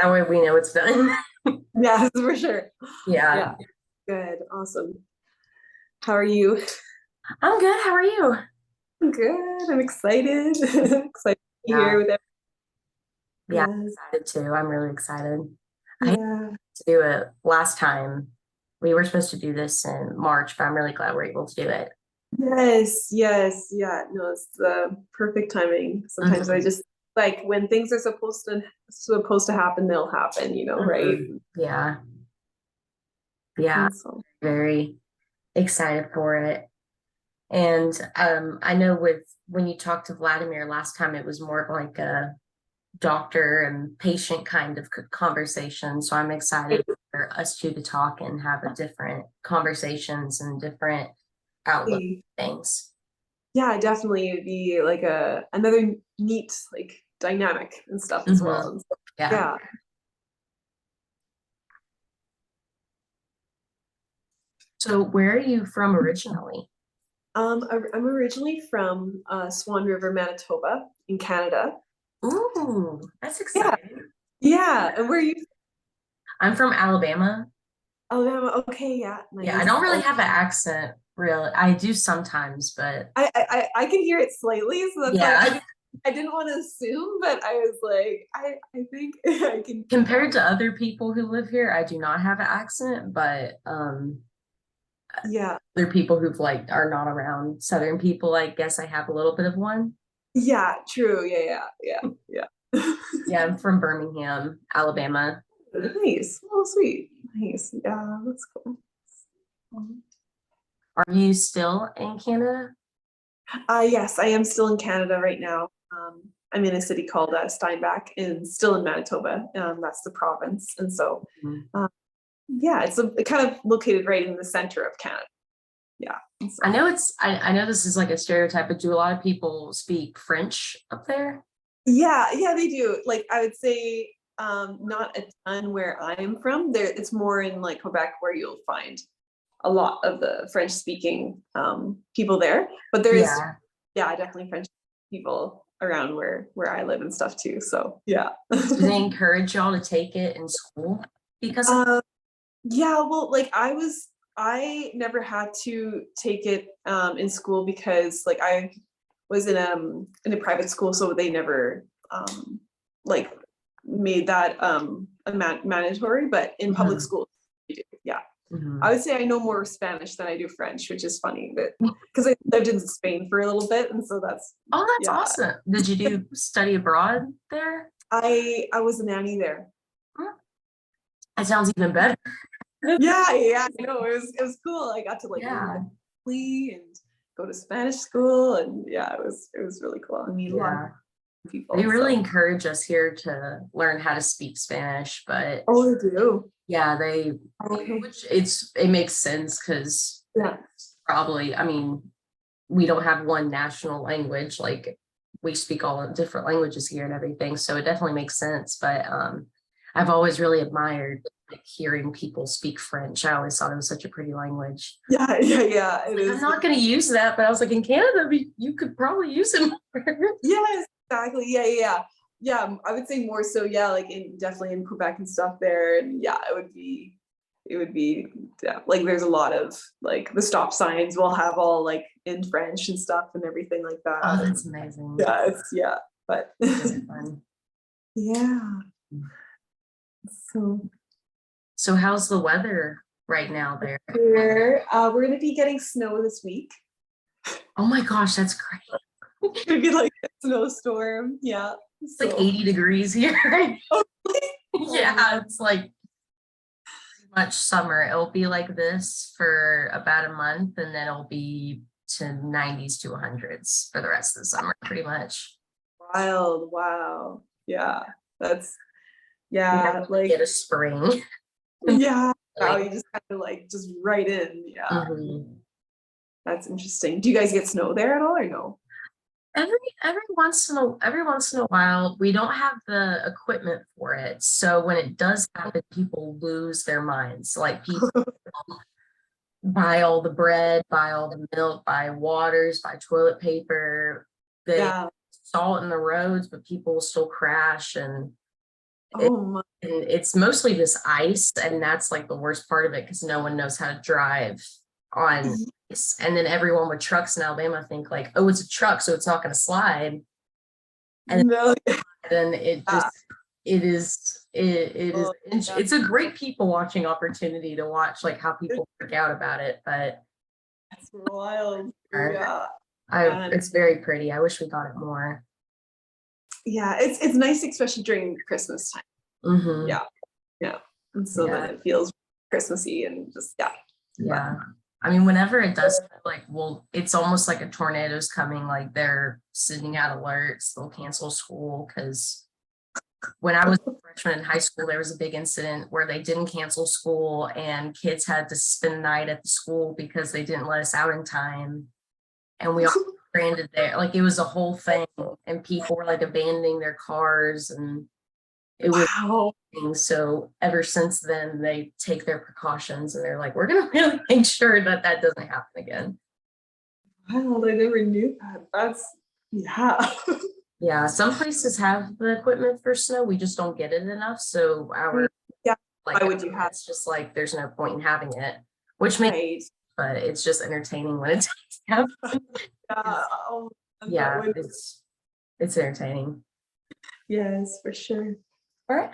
That way we know it's done. Yes, for sure. Yeah. Yeah. Good. Awesome. How are you? I'm good. How are you? I'm good. I'm excited. Excited to be here Yeah. with Yeah, everyone. I'm excited too. I'm really excited. I hate Yeah. to do it last time. We were supposed to do this in March, but I'm really glad we're able to do it. Yes, yes, yeah. No, it's the perfect timing. Sometimes I Hmm. just like when things are supposed to happen, they'll happen, right? Hmm. Yeah. Yeah. And so Very excited for it. And I know with when you talked to Vladimir last time, it was more of like a doctor and patient kind of conversation. So I'm excited for us two to talk and have a different conversations and different outlook on things. yeah, definitely it'd be like another neat like dynamic and stuff as well. Hmm. And so, Yeah. yeah. So where are you from originally? I'm originally from Swan River, Manitoba in Canada. Ooh, that's Yeah, exciting. yeah. And where are you? I'm from Alabama. Alabama. Okay, yeah, Yeah, I nice. don't really Oh, have an accent, really. I do sometimes, but I can hear it slightly, so that's why yeah, I didn't want to assume, but I was like, I think I can. compared to other people who live here, I do not have an accent, but Yeah, other people who've like are not around Southern people, I guess I have a little bit of one. yeah, true. Yeah, yeah. Yeah, I'm from Birmingham, Alabama. Nice. Oh, sweet. Nice. Yeah, that's cool. Are you still in Canada? Yes, I am still in Canada right now. I'm in a city called Steinbach and still in Manitoba. That's the province. And so, Mhm. uh, yeah, it's kind of located right in the center of Canada. Yeah. And I so, know I know this is like a stereotype, but do a lot of people speak French up there? yeah, yeah, they do. Like, I would say, not a ton where I'm from. There, it's more in like Quebec where you'll find a lot of the French speaking people there. But there is, Yeah. yeah, definitely French people around where I live and stuff too. So yeah. Do they encourage y'all to take it in school because of uh, yeah, well, like I never had to take it in school because like I was in a private school, so they never like made that mandatory. But in public Mhm. school, you do. Yeah. I Mhm. would say I know more Spanish than I do French, which is funny, but because I lived in Spain for a little bit, and so that's Oh, that's yeah. awesome. Did you do study abroad there? I was a nanny there. Hmm. That sounds even better. Yeah, yeah, I know it was cool. I got to like live with the Yeah. family and go to Spanish school, and yeah, it was really cool. I meet a lot of Yeah. They people. really So encourage us here to learn how to speak Spanish, but oh, I do. yeah, Okay. which it makes sense because Yeah. probably, I mean, we don't have one national language, like we speak all different languages here and everything, so it definitely makes sense. But I've always really admired like hearing people speak French. I always thought it was such a pretty language. Yeah, yeah, yeah. It Like, I'm is. not going to use that, but I was like, in Canada, you could probably use it more. Yes, exactly. Yeah, yeah, yeah. Yeah, I would say more so, yeah, like in definitely in Quebec and stuff there. And yeah, it would be yeah, like there's a lot of like the stop signs will have all like in French and stuff and everything like Oh, that. And that's amazing. yeah, it's yeah, but Really fun. yeah. So So how's the weather right now there? we're gonna be getting snow this week. Oh my gosh, that's great. Maybe like a snowstorm. Yeah. It's like So 80 degrees here. oh, Yeah, it's like much summer. It'll be like this for about a month and then it'll be to 90s to 100s for the rest of the summer, pretty much. wild. Wow. Yeah. That's We never yeah, really like get a spring. yeah. Wow, Really. you just kind of like just right in. Yeah. Mhm. That's interesting. Do you guys get snow there at all or no? Every once in a while, we don't have the equipment for it. So when it does happen, people lose their minds. Like people buy all the bread, buy all the milk, buy waters, buy toilet paper. They Yeah. salt in the roads, but people will still crash and Oh my. And it's mostly this ice, and that's like the worst part of it because no one knows how to drive on ice. And then everyone with trucks in Alabama think like, oh, it's a truck, so it's not going to slide. And No. then it just Yeah. it is Oh, yeah. it's a great people watching opportunity to watch like how people freak out about it. But That's wild. uh, Yeah. I And it's very pretty. I wish we got it more. yeah, it's nice, especially during Christmas time. Hmm. Yeah. Yeah. And so then Yeah. it feels Christmassy and just, yeah. But Yeah. I mean, whenever it does, like, well, it's almost like a tornado's coming, like they're sending out alerts, they'll cancel school. Because when I was a freshman in high school, there was a big incident where they didn't cancel school and kids had to spend the night at the school because they didn't let us out in time. And we all stranded there. Like, it was a whole thing, and people were like abandoning their cars, and it was. wow. So ever since then, they take their precautions and they're like, we're going to really make sure that that doesn't happen again. Wow, I never knew that. That's yeah. Yeah, some places have the equipment for snow. We just don't get it enough. So our Yeah. like Why would you have it's just like there's no point in having it, which makes right? but it's just entertaining when it's happen. Yeah. Oh, that Yeah, would it's entertaining. yes, for sure. All right,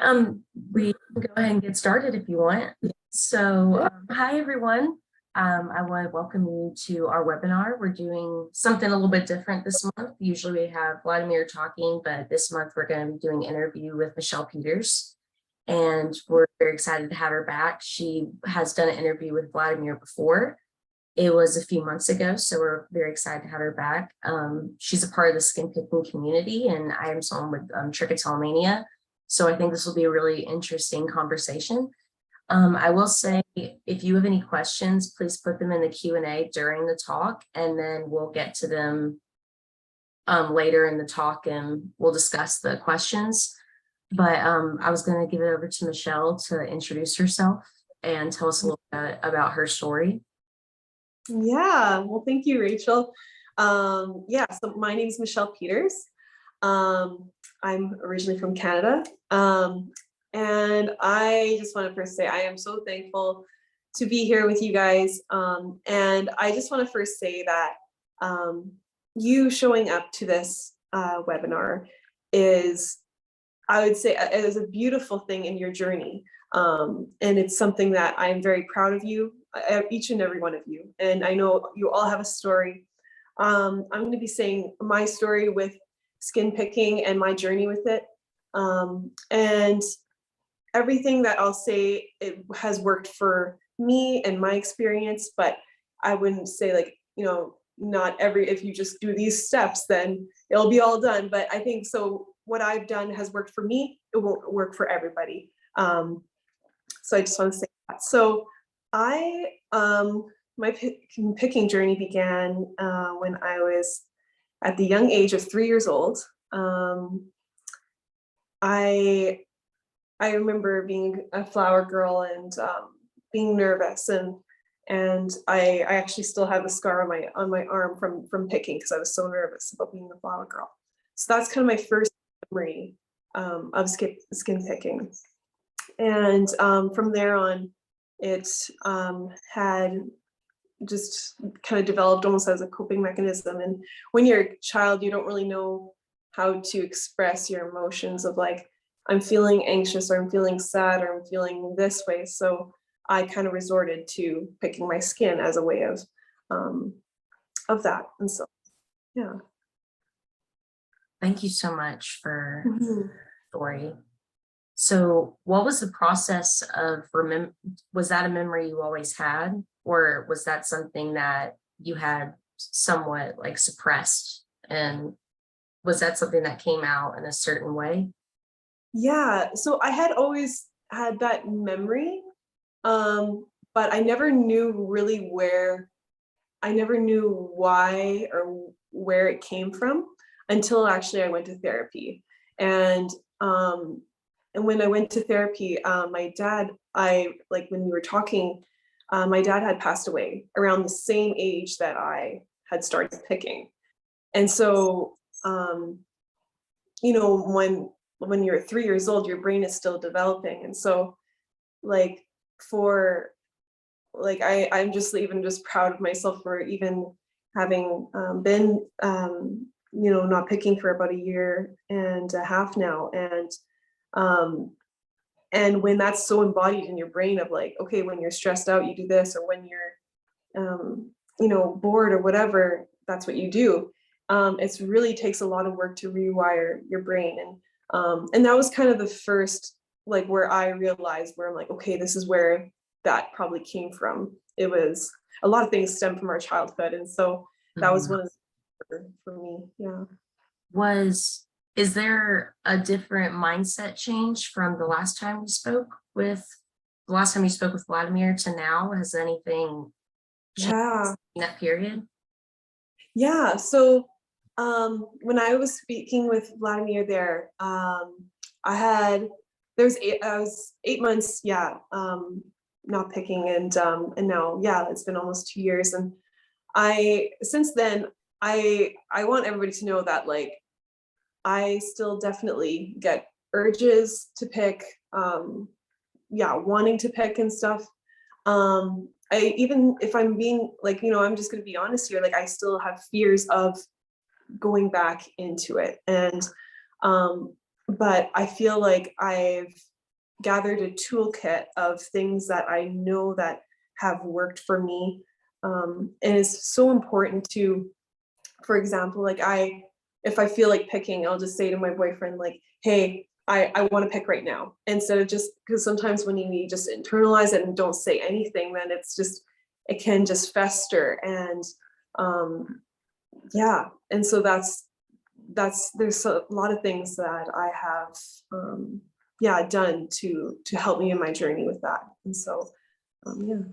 we can go ahead and get started if you want. So, hi everyone. I want to welcome you to our webinar. We're doing something a little bit different this month. Usually we have Vladimir talking, but this month we're going to be doing an interview with Michelle Peters, and we're very excited to have her back. She has done an interview with Vladimir before. It was a few months ago, so we're very excited to have her back. She's a part of the skin picking community, and I am someone with trichotillomania. So I think this will be a really interesting conversation. I will say, if you have any questions, please put them in the Q&A during the talk, and then we'll get to them later in the talk, and we'll discuss the questions. But I was going to give it over to Michelle to introduce herself and tell us a little bit about her story. Yeah, well, thank you, Rachel. Yeah, so my name is Michelle Peters. I'm originally from Canada. And I just want to first say I am so thankful to be here with you guys. And I just want to first say that you showing up to this webinar is, I would say, it is a beautiful thing in your journey. And it's something that I'm very proud of you, each and every one of you. And I know you all have a story. I'm going to be saying my story with skin picking and my journey with it. And everything that I'll say, it has worked for me and my experience, but I wouldn't say like, not if you just do these steps, then it'll be all done. But I think so what I've done has worked for me. It won't work for everybody. So I just want to say that. So my picking journey began when I was at the young age of 3 years old. I remember being a flower girl and being nervous, and I actually still have a scar on my arm from picking because I was so nervous about being a flower girl. So that's kind of my first memory of skin picking. And from there on, it had just kind of developed almost as a coping mechanism. And when you're a child, you don't really know how to express your emotions of like, I'm feeling anxious, or I'm feeling sad, or I'm feeling this way. So I kind of resorted to picking my skin as a way of that. And so, yeah. Thank you so much for the story. So what was the process of was that a memory you always had, or was that something that you had somewhat like suppressed, and was that something that came out in a certain way? Yeah, so I had always had that memory, but I never knew really I never knew why or where it came from until actually I went to therapy. And when I went to therapy, my dad, when we were talking, my dad had passed away around the same age that I had started picking. And so, when when you're 3 years old, your brain is still developing. And so like for like I'm just even just proud of myself for even having been not picking for about a year and a half now. Um, and when that's so embodied in your brain of like, okay, when you're stressed out, you do this, or when you're bored or whatever, that's what you do. It's really takes a lot of work to rewire your brain. And that was kind of the first, like where I realized where I'm like, okay, this is where that probably came from. It was a lot of things stem from our childhood. And so that was Mhm. one of for me. Yeah. Is there a different mindset change from the last time we spoke with, the last time you spoke with Vladimir to now? Has anything changed Yeah. in that period? Yeah. So when I was speaking with Vladimir there, I had I was 8 months, yeah, not picking, and now, yeah, it's been almost 2 years. And since then, I want everybody to know that like I still definitely get urges to pick, yeah, wanting to pick and stuff. I even if I'm being like, I'm just gonna be honest here, like I still have fears of going back into it. And but I feel like I've gathered a toolkit of things that I know that have worked for me. And it's so important to, for example, like if I feel like picking, I'll just say to my boyfriend, like, hey, I want to pick right now. Instead of just, because sometimes when you just internalize it and don't say anything, then it can just fester. And yeah. And so there's a lot of things that I have, yeah, done to help me in my journey with that. And so, yeah.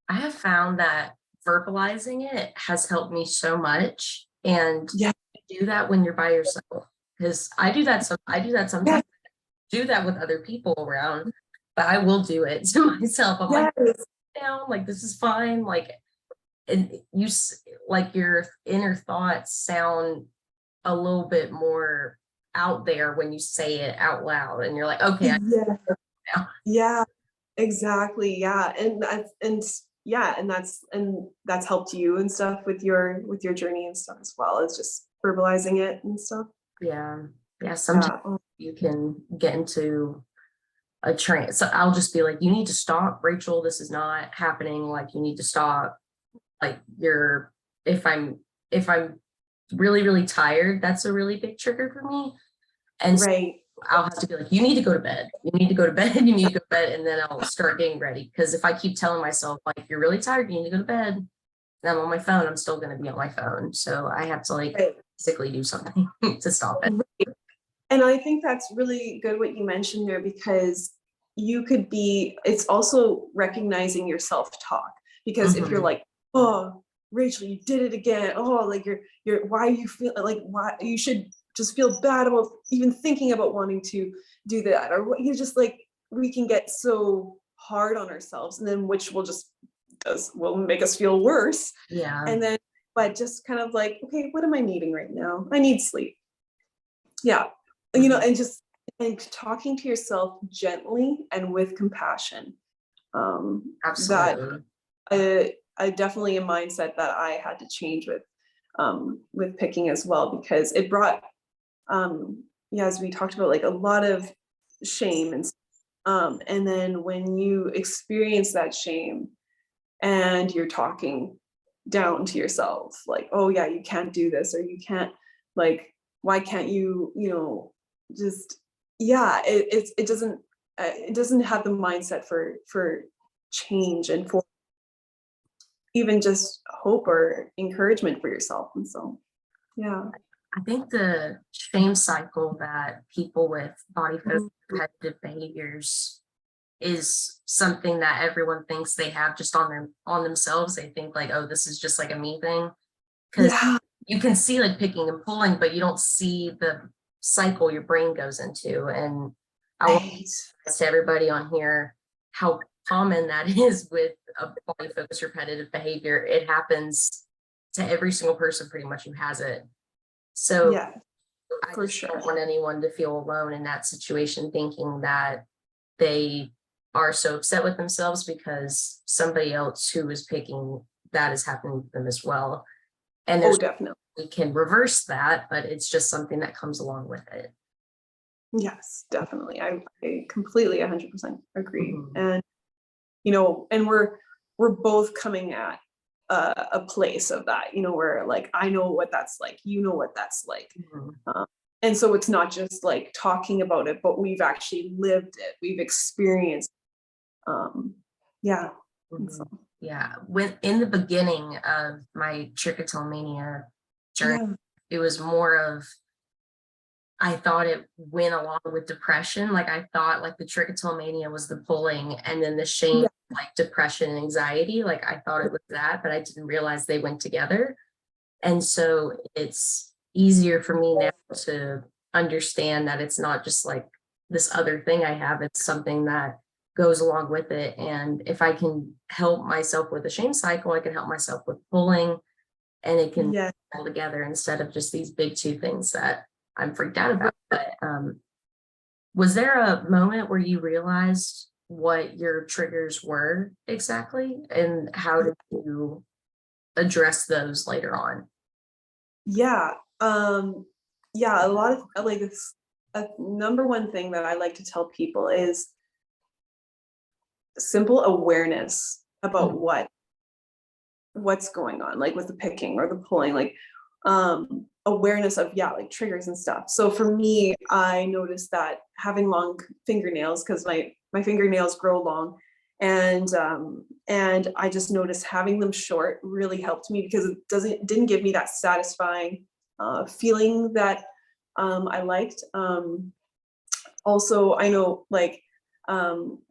I have found that verbalizing it has helped me so much. And Yeah. do that when you're by yourself. Because I do that Yeah. sometimes. I do that with other people around, but I will do it to myself. I'm like, Yes. down, like this is fine. Like, and like your inner thoughts sound a little bit more out there when you say it out loud, and you're like, okay, I Yeah. know. Yeah. Exactly. Yeah. And that's helped you and stuff with your journey and stuff as well as just verbalizing it and stuff. Yeah, yeah. Sometimes Yeah. you can get into a trance. So I'll just be like, you need to stop, Rachel. This is not happening. Like, you need to stop. Like, if I'm if I'm really, really tired, that's a really big trigger for me. And so Right. I'll have to be like, you need to go to bed. You need to go to bed. You need to go to bed. And then I'll start getting ready. Because if I keep telling myself, like, you're really tired, you need to go to bed, and I'm on my phone, I'm still going to be on my phone. So I have to like Right. basically do something to stop it. And I think that's really good what you mentioned there, because it's also recognizing your self-talk. Because if you're Mhm. like, oh, Rachel, you did it again. Oh, like why you feel like, why you should just feel bad about even thinking about wanting to do that. Or what you just like, we can get so hard on ourselves, and then which will make us feel worse. Yeah. And then, but just kind of like, okay, what am I needing right now? I need sleep. Yeah. Mhm. And talking to yourself gently and with compassion. That Absolutely. I definitely a mindset that I had to change with picking as well, because it brought, yeah, as we talked about, like a lot of shame. And then when you experience that shame and you're talking down to yourself, like, oh yeah, you can't do this, or you can't, like, why can't you, just, yeah, it doesn't have the mindset for change and for even just hope or encouragement for yourself. And so, yeah. I think the shame cycle that people with body focused Mhm. repetitive behaviors is something that everyone thinks they have just on themselves. They think like, oh, this is just like a me thing. Because Yeah. you can see like picking and pulling, but you don't see the cycle your brain goes into. And I want Right. to say to everybody on here how common that is with a body focused repetitive behavior. It happens to every single person pretty much who has it. So Yeah. I For just don't sure. want anyone to feel alone in that situation, thinking that they are so upset with themselves because somebody else who is picking that is happening to them as well. And Oh, there's definitely. we can reverse that, but it's just something that comes along with it. Yes, definitely. I completely 100% agree. Mhm. And, and we're both coming at a place of that, where like, I know what that's like, what that's like. Mhm. Um, and so it's not just like talking about it, but we've actually lived it. We've experienced, yeah. And so, Mhm. Yeah. When in the beginning of my trichotillomania journey, yeah, it was more of I thought it went along with depression. Like I thought like the trichotillomania was the pulling and then the shame, yeah, like depression and anxiety. Like I thought it was that, but I didn't realize they went together. And so it's easier for me now to understand that it's not just like this other thing I have, it's something that goes along with it. And if I can help myself with the shame cycle, I can help myself with pulling, and it can yeah. all together instead of just these big two things that I'm freaked out about. But was there a moment where you realized what your triggers were exactly, and how did you address those later on? Yeah. Yeah, a lot of like it's a number one thing that I like to tell people is simple awareness about Mhm. what's going on, like with the picking or the pulling, like awareness of, yeah, like triggers and stuff. So for me, I noticed that having long fingernails, because my fingernails grow long, and I just noticed having them short really helped me because it didn't give me that satisfying feeling that I liked. Also, I know like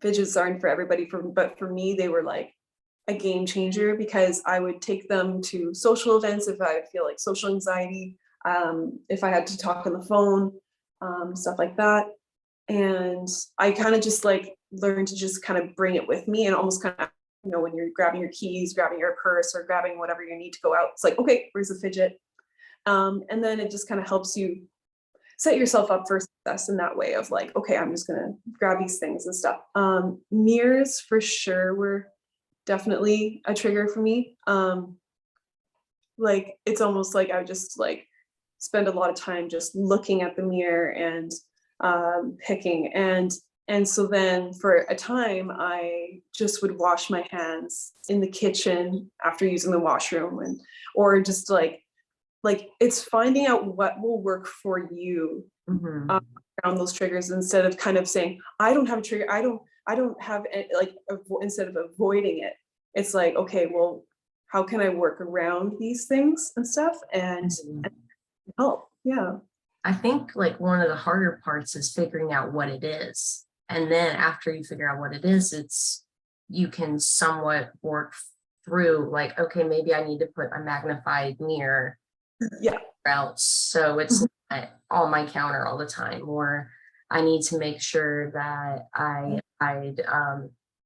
fidgets aren't for everybody, but for me they were like a game changer because I would take them to social events if I would feel like social anxiety, if I had to talk on the phone, stuff like that. And I kind of just like learned to just kind of bring it with me and almost kind of, when you're grabbing your keys, grabbing your purse, or grabbing whatever you need to go out, it's like, okay, where's the fidget? And then it just kind of helps you set yourself up for success in that way of like, okay, I'm just gonna grab these things and stuff. Mirrors for sure were definitely a trigger for me. Like it's almost like I would just like spend a lot of time just looking at the mirror and picking, and so then for a time I just would wash my hands in the kitchen after using the washroom, and or just like it's finding out what will work for you uh, Mhm. around those triggers, instead of kind of saying I don't have a trigger, I don't have like instead of avoiding it, it's like, okay, well, how can I work around these things and stuff and Mhm. help. Yeah, I think like one of the harder parts is figuring out what it is. And then after you figure out what it is, it's you can somewhat work through like, okay, maybe I need to put a magnified mirror yeah, else so it's not on my counter all the time, or I need to make sure that I hide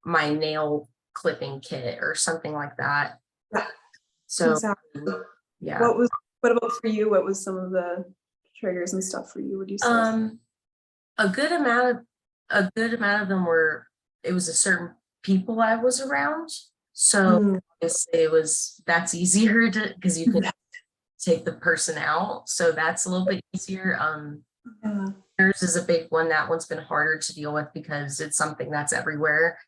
my nail clipping kit or something like that. yeah, So exactly. yeah. What about for you? What was some of the triggers and stuff for you, would you say? Um a good amount of them were it was a certain people I was around. So Mm, obviously it was that's easier to because you can take the person out. So that's a little bit easier. yeah, Yours is a big one. That one's been harder to deal with because it's something that's everywhere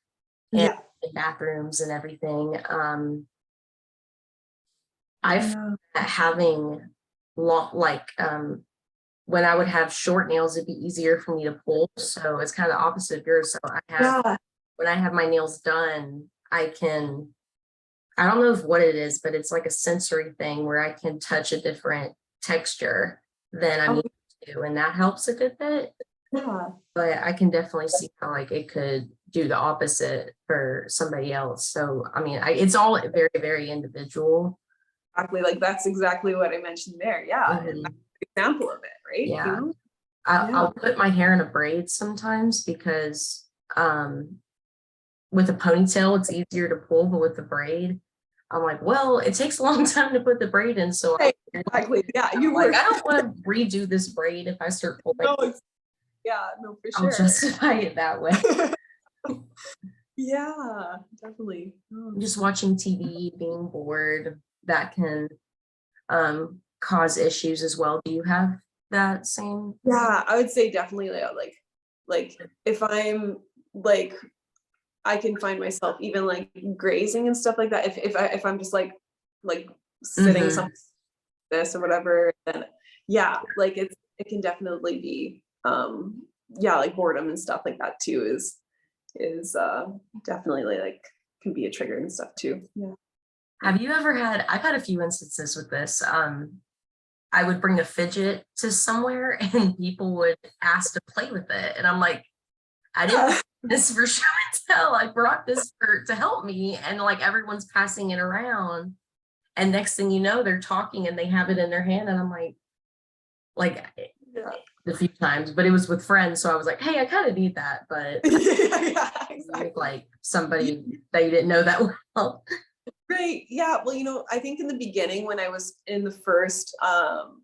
and yeah, in bathrooms and everything. I've yeah, having long when I would have short nails, it'd be easier for me to pull. So it's kind of the opposite of yours. So I have yeah. when I have my nails done, I don't know if what it is, but it's like a sensory thing where I can touch a different texture than I'm Oh, used to, and that helps a good bit. yeah. But I can definitely see how like it could do the opposite for somebody else. So I mean, it's all very, very individual. Exactly. Like that's exactly what I mentioned there. Yeah. And that's Mhm. an example of it, right? Yeah, Yeah. I'll put my hair in a braid sometimes because um, with a ponytail it's easier to pull, but with the braid, I'm like, well, it takes a long time to put the braid in, so Right, exactly. Yeah, you I'm were. like, I don't want to redo this braid if I start pulling. No, yeah, no, for I'll sure. justify it that way. Yeah, definitely. Just watching TV, being bored, that can cause issues as well. Do you have that same? Yeah, I would say definitely like if I'm like I can find myself even like grazing and stuff like that. If I'm just like sitting Mm-hmm. some this or whatever, then yeah, like it can definitely be yeah, like boredom and stuff like that too is definitely like can be a trigger and stuff too. Yeah. Have you ever had, I've had a few instances with this. I would bring a fidget to somewhere and people would ask to play with it. And I'm like, I didn't Yeah. bring this for show and tell. I brought this for to help me. And like everyone's passing it around. And next thing you know, they're talking and they have it in their hand. And I'm like Yeah. a few times, but it was with friends. So I was like, hey, I kind of need that. But Yeah, exactly. like somebody that you didn't know that well. Right. Yeah. Well, I think in the beginning when I was in the first,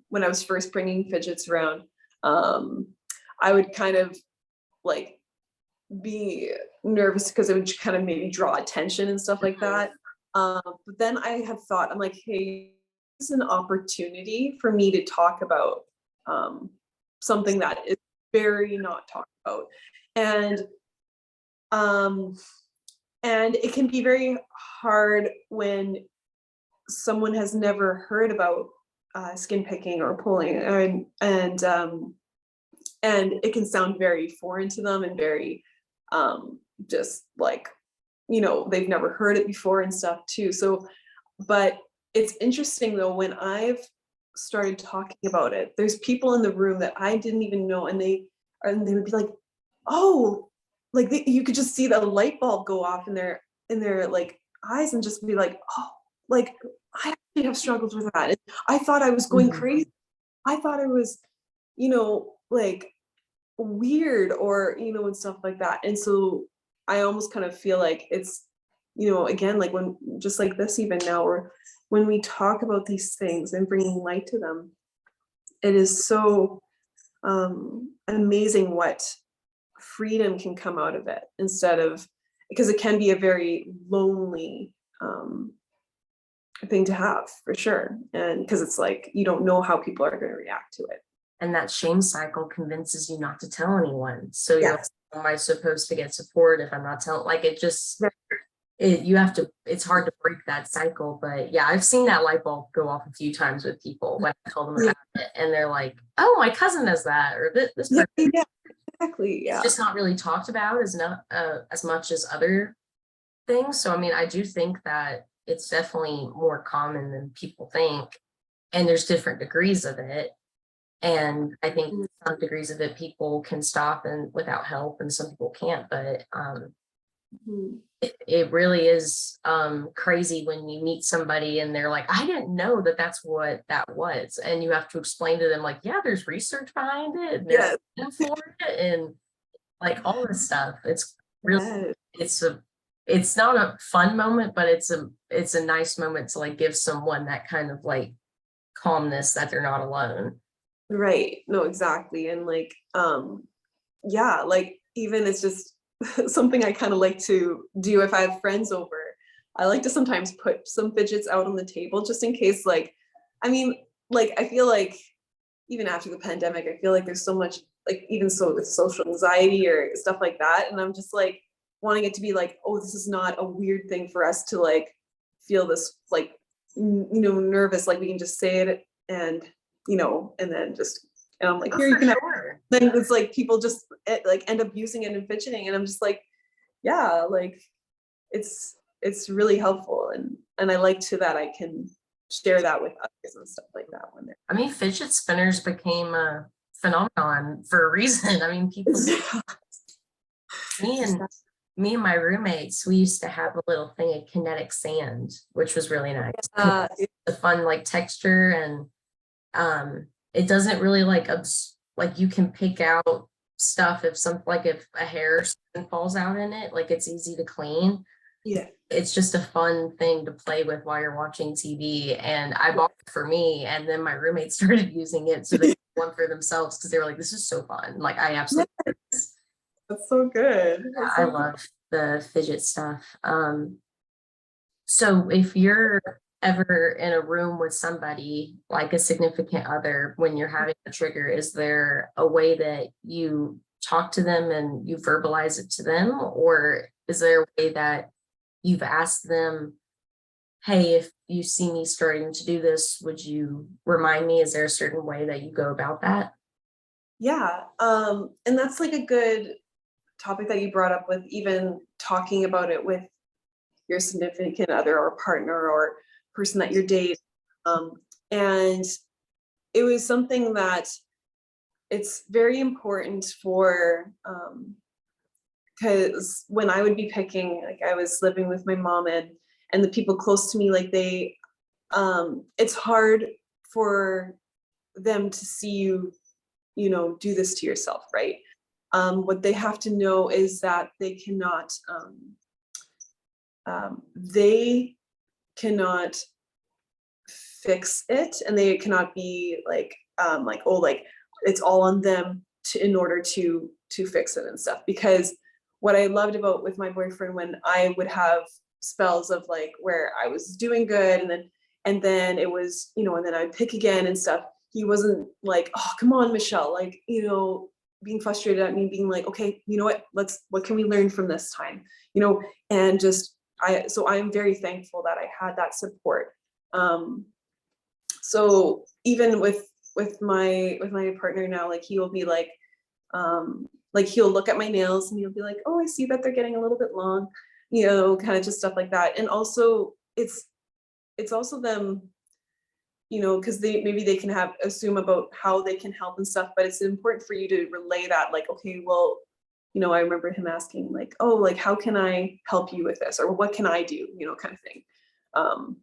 when I was first bringing fidgets around, um, I would kind of like be nervous because it would kind of maybe draw attention and stuff like that. But then I had thought, I'm like, hey, this is an opportunity for me to talk about um, something that is very not talked about. And um, and it can be very hard when someone has never heard about skin picking or pulling, and it can sound very foreign to them and very just like they've never heard it before and stuff too. So, but it's interesting though when I've started talking about it, there's people in the room that I didn't even know, and they would be like, oh, like you could just see the light bulb go off in their like eyes and just be like, oh, like I actually have struggled with that. And I thought I was going Mhm. crazy. I thought I was, like weird or, and stuff like that. And so I almost kind of feel like it's, again, like when just like this, even now, or when we talk about these things and bringing light to them, it is so amazing what freedom can come out of it instead of because it can be a very lonely thing to have for sure. And because it's like you don't know how people are going to react to it. And that shame cycle convinces you not to tell anyone. So you're like, Yes. how am I supposed to get support if I'm not telling? Like it just, you have to, it's hard to break that cycle. But yeah, I've seen that light bulb go off a few times with people when I told them Yeah. about it. And they're like, oh, my cousin does that. Or this Yeah. person. Yeah. Exactly. It's Yeah. just not really talked about as much as other things. So I mean, I do think that it's definitely more common than people think. And there's different degrees of it. And I think some degrees of it people can stop and without help, and some people can't. But Mhm. it really is crazy when you meet somebody and they're like, I didn't know that that's what that was. And you have to explain to them, like, yeah, there's research behind it, and there's Yes. for it, and like all this stuff. It's really, Yes. it's a, it's not a fun moment, but it's a nice moment to like give someone that kind of like calmness that they're not alone. Right. No, exactly. And like, yeah, like even it's just something I kind of like to do if I have friends over. I like to sometimes put some fidgets out on the table just in case, like, I mean, like I feel like even after the pandemic, I feel like there's so much like even so with social anxiety or stuff like that. And I'm just like wanting it to be like, oh, this is not a weird thing for us to like feel this like nervous, like we can just say it and and then just and I'm like, Oh, here you for can have sure. then it's like people just like end up using it and fidgeting. And I'm just like, yeah, like it's really helpful. And I like to that I can share that with others and stuff like that when I mean, fidget spinners became a phenomenon for a reason. I mean, people, they're me and me and my roommates, we used to have a little thing of kinetic sand, which was really nice. uh, The fun like texture, and it doesn't really like like you can pick out stuff if some like if a hair falls out in it, like it's easy to clean. Yeah. It's just a fun thing to play with while you're watching TV. And I bought it for me, and then my roommates started using it, so they got one for themselves because they were like, "This is so fun!" Like I absolutely, That's so good. yeah, That's I so good. love the fidget stuff. So if you're ever in a room with somebody like a significant other when you're having a trigger, is there a way that you talk to them and you verbalize it to them, or is there a way that you've asked them, hey, if you see me starting to do this, would you remind me? Is there a certain way that you go about that? Yeah. And that's like a good topic that you brought up with even talking about it with your significant other or partner or person that you're dating. Um, and it was something that it's very important for, because when I would be picking, like I was living with my mom and the people close to me, like they, it's hard for them to see you, do this to yourself, right? What they have to know is that they cannot fix it, and they cannot be like, oh, like it's all on them in order to fix it and stuff. Because what I loved about with my boyfriend, when I would have spells of like where I was doing good, and then it was, and then I'd pick again and stuff, he wasn't like, oh come on Michelle, like, being frustrated at me, being like, okay, you know what can we learn from this time, and just I am very thankful that I had that support. um so even with my partner now, like he will be like he'll look at my nails and he'll be like, oh, I see that they're getting a little bit long, kind of just stuff like that. And also it's also them, because they can have assume about how they can help and stuff, but it's important for you to relay that, like, okay, well, I remember him asking like, oh, like how can I help you with this, or what can I do, kind of thing. um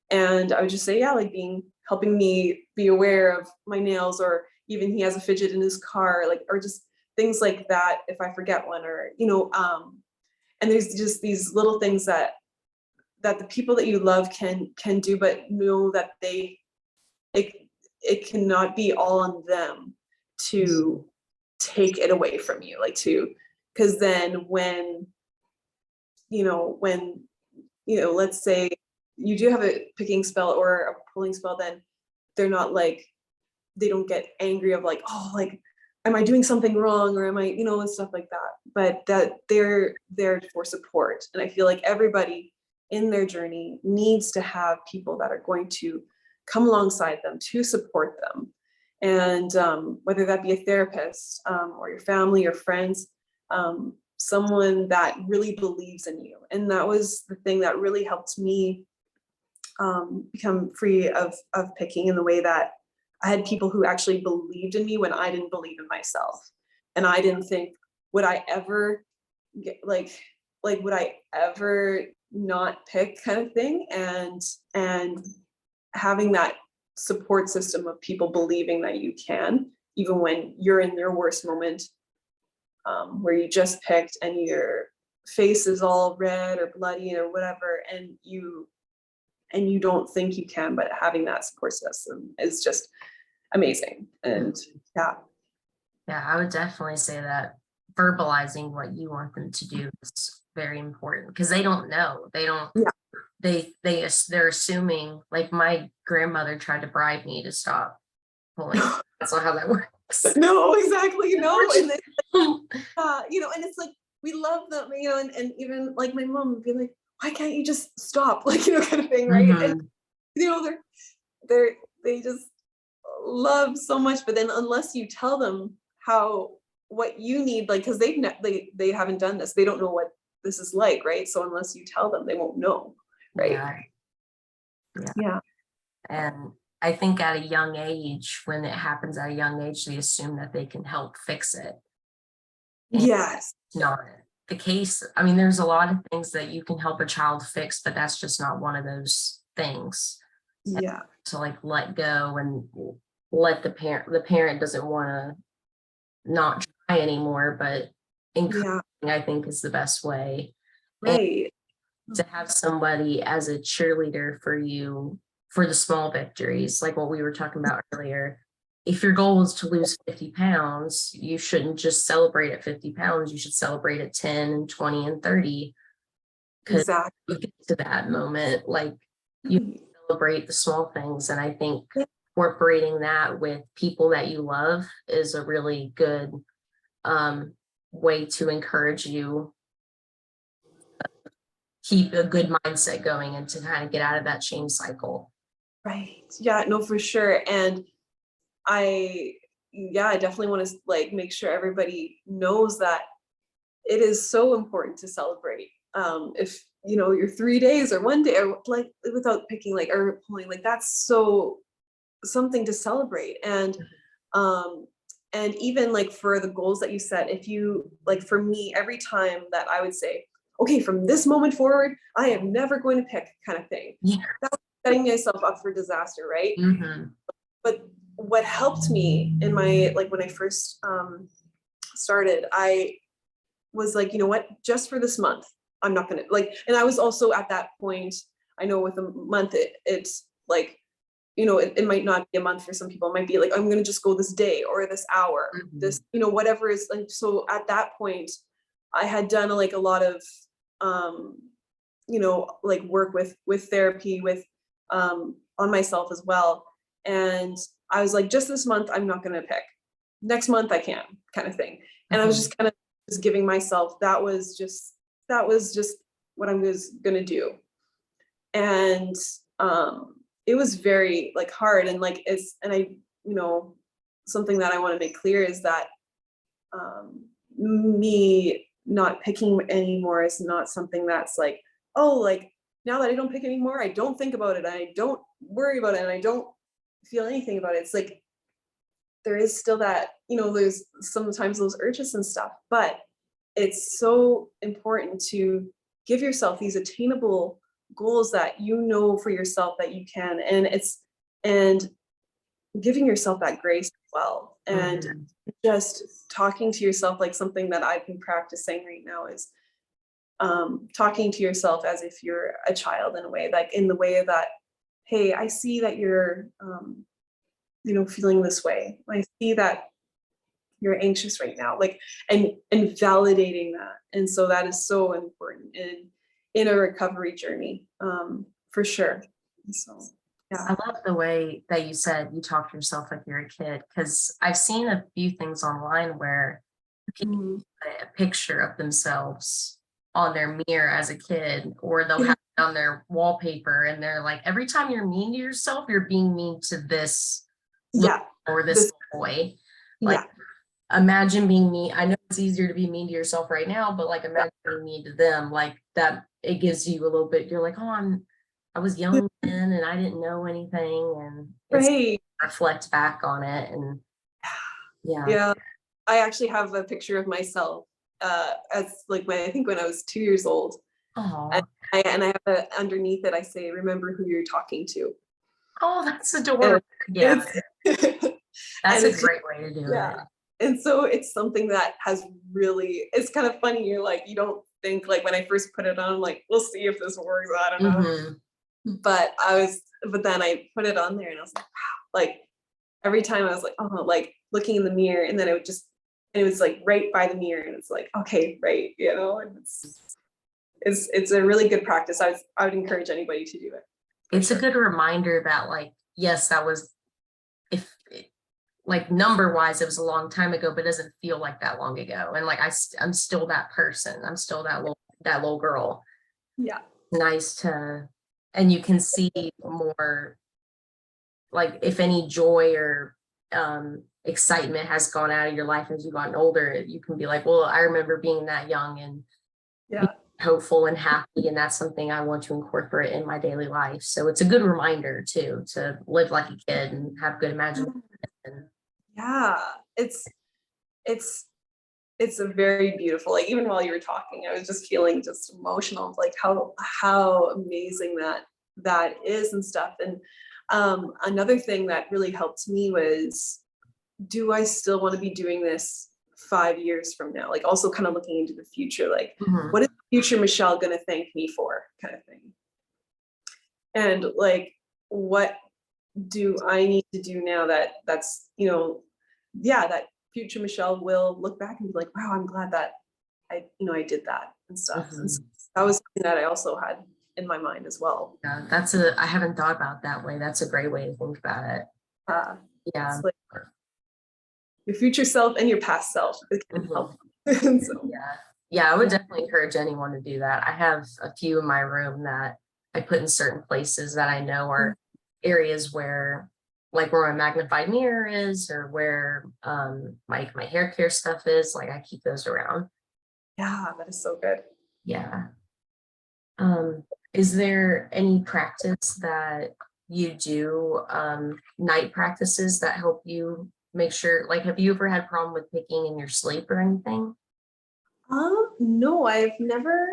and I would just say, yeah, like helping me be aware of my nails, or even he has a fidget in his car, like, or just things like that if I forget one, or and there's just these little things that the people that you love can do, but know that it it cannot be all on them to take it away from you, like to, because then when let's say you do have a picking spell or a pulling spell, then they're not like, they don't get angry of like, oh, like, am I doing something wrong, or am I, and stuff like that. But that they're there for support. And I feel like everybody in their journey needs to have people that are going to come alongside them to support them. And whether that be a therapist, or your family or friends, someone that really believes in you. And that was the thing that really helped me become free of picking, in the way that I had people who actually believed in me when I didn't believe in myself. And I didn't think, would I ever get like would I ever not pick, kind of thing. And having that support system of people believing that you can, even when you're in your worst moment, where you just picked and your face is all red or bloody or whatever, and you don't think you can, but having that support system is just amazing. And yeah. Yeah, I would definitely say that verbalizing what you want them to do is very important because they don't know. They don't, Yeah. they're assuming, like my grandmother tried to bribe me to stop pulling. That's not how that works. No, exactly. No. And then, and it's like, we love them, and even like my mom would be like, why can't you just stop? Like, kind of thing, right? And Mhm. they're they just love so much, but then unless you tell them what you need, like, because they haven't done this, they don't know what this is like, right? So unless you tell them, they won't know, right? Yeah, yeah. Yeah. And I think at a young age, when it happens at a young age, they assume that they can help fix it. And Yes. it's not the case. I mean, there's a lot of things that you can help a child fix, but that's just not one of those things. Yeah. To like let go and let the parent doesn't want to not try anymore, but encouraging, Yeah. I think, is the best way. And Right. to have somebody as a cheerleader for you for the small victories, like what we were talking about earlier. If your goal is to lose 50 pounds, you shouldn't just celebrate at 50 pounds. You should celebrate at 10 and 20 and 30. Because Exactly. you get to that moment, like you celebrate the small things. And I think incorporating that with people that you love is a really good way to encourage you keep a good mindset going and to kind of get out of that shame cycle. Right. Yeah, no, for sure. And I definitely want to like make sure everybody knows that it is so important to celebrate. If you know your 3 days or one day or like without picking like or pulling, like that's so something to celebrate. And even like for the goals that you set, if you like for me, every time that I would say, okay, from this moment forward, I am never going to pick kind of thing. Yeah. That's setting myself up for disaster, right? Mm-hmm. But what helped me in my like when I first started, I was like, you know what, just for this month, I'm not gonna like, and I was also at that point, I know with a month, it's like, you know, it might not be a month for some people. It might be like, I'm gonna just go this day or this hour, this, you know, whatever is like, so at that point, I had done like a lot of, you know, like work with therapy, with on myself as well. And I was like, just this month, I'm not gonna pick. Next month I can, kind of thing. And I was just kind of just giving myself, that was just what I was gonna do. And it was very like hard and like it's and I, you know, something that I want to make clear is that me not picking anymore is not something that's like, oh, like now that I don't pick anymore, I don't think about it, I don't worry about it, and I don't feel anything about it. It's like there is still that, you know, there's sometimes those urges and stuff, but it's so important to give yourself these attainable goals that you know for yourself that you can, and giving yourself that grace as well. And just talking to yourself, like something that I've been practicing right now is talking to yourself as if you're a child in a way, like in the way that, hey, I see that you're you know, feeling this way, I see that you're anxious right now, like, and validating that. And so that is so important in a recovery journey, for sure. So I yeah. love the way that you said you talk to yourself like you're a kid, because I've seen a few things online where people Mhm. put a picture of themselves on their mirror as a kid, or they'll have it on their wallpaper, and they're like, every time you're mean to yourself, you're being mean to this little Yeah. or this This, boy. Like, yeah. imagine being mean. I know it's easier to be mean to yourself right now, but like Yeah. imagine being mean to them. Like that, it gives you a little bit. You're like, oh, I was young then, and I didn't know anything, and it's Right. reflect back on it, and yeah. Yeah. I actually have a picture of myself as like when I think when I was 2 years old. And Oh, I have a underneath it, I say, remember who you're talking to. oh, that's And adorable. Yeah, it's that's and a it's just, great way to do yeah. it. And so it's something that has really, it's kind of funny. You're like, you don't think like when I first put it on, I'm like, we'll see if this works. I don't know. Hmm. But then I put it on there and I was like, wow. Like every time I was like, oh, like looking in the mirror, and then and it was like right by the mirror, and it's like, okay, right, you know, and it's a really good practice. I would encourage anybody to do it for It's a sure. good reminder that, like, yes, that was, if like number wise, it was a long time ago, but it doesn't feel like that long ago. And like I'm still that person. I'm still that little girl. Yeah. Nice to, and you can see more, like if any joy or excitement has gone out of your life as you've gotten older. You can be like, well, I remember being that young and Yeah. hopeful and happy, and that's something I want to incorporate in my daily life. So it's a good reminder too to live like a kid and have good imagination. Yeah. It's it's a very beautiful, like even while you were talking, I was just feeling just emotional of like how amazing that is and stuff. And another thing that really helped me was, do I still want to be doing this 5 years from now, like also kind of looking into the future, like Mhm. what is future Michelle going to thank me for, kind of thing. And like, what do I need to do now that's, that future Michelle will look back and be like, wow, I'm glad that I did that and stuff. And so Mhm. that was something that I also had in my mind as well. Yeah, I haven't thought about that way. That's a great way to think about it. Uh, Yeah. it's like your future self and your past self, it can help. Mhm. And so, Yeah. Yeah, I would yeah. definitely encourage anyone to do that. I have a few in my room that I put in certain places that I know are areas where, like where my magnified mirror is, or where my hair care stuff is. Like I keep those around. Yeah, that is so good. Yeah. Is there any practice that you do, night practices that help you make sure, like, have you ever had problem with picking in your sleep or anything? No, I've never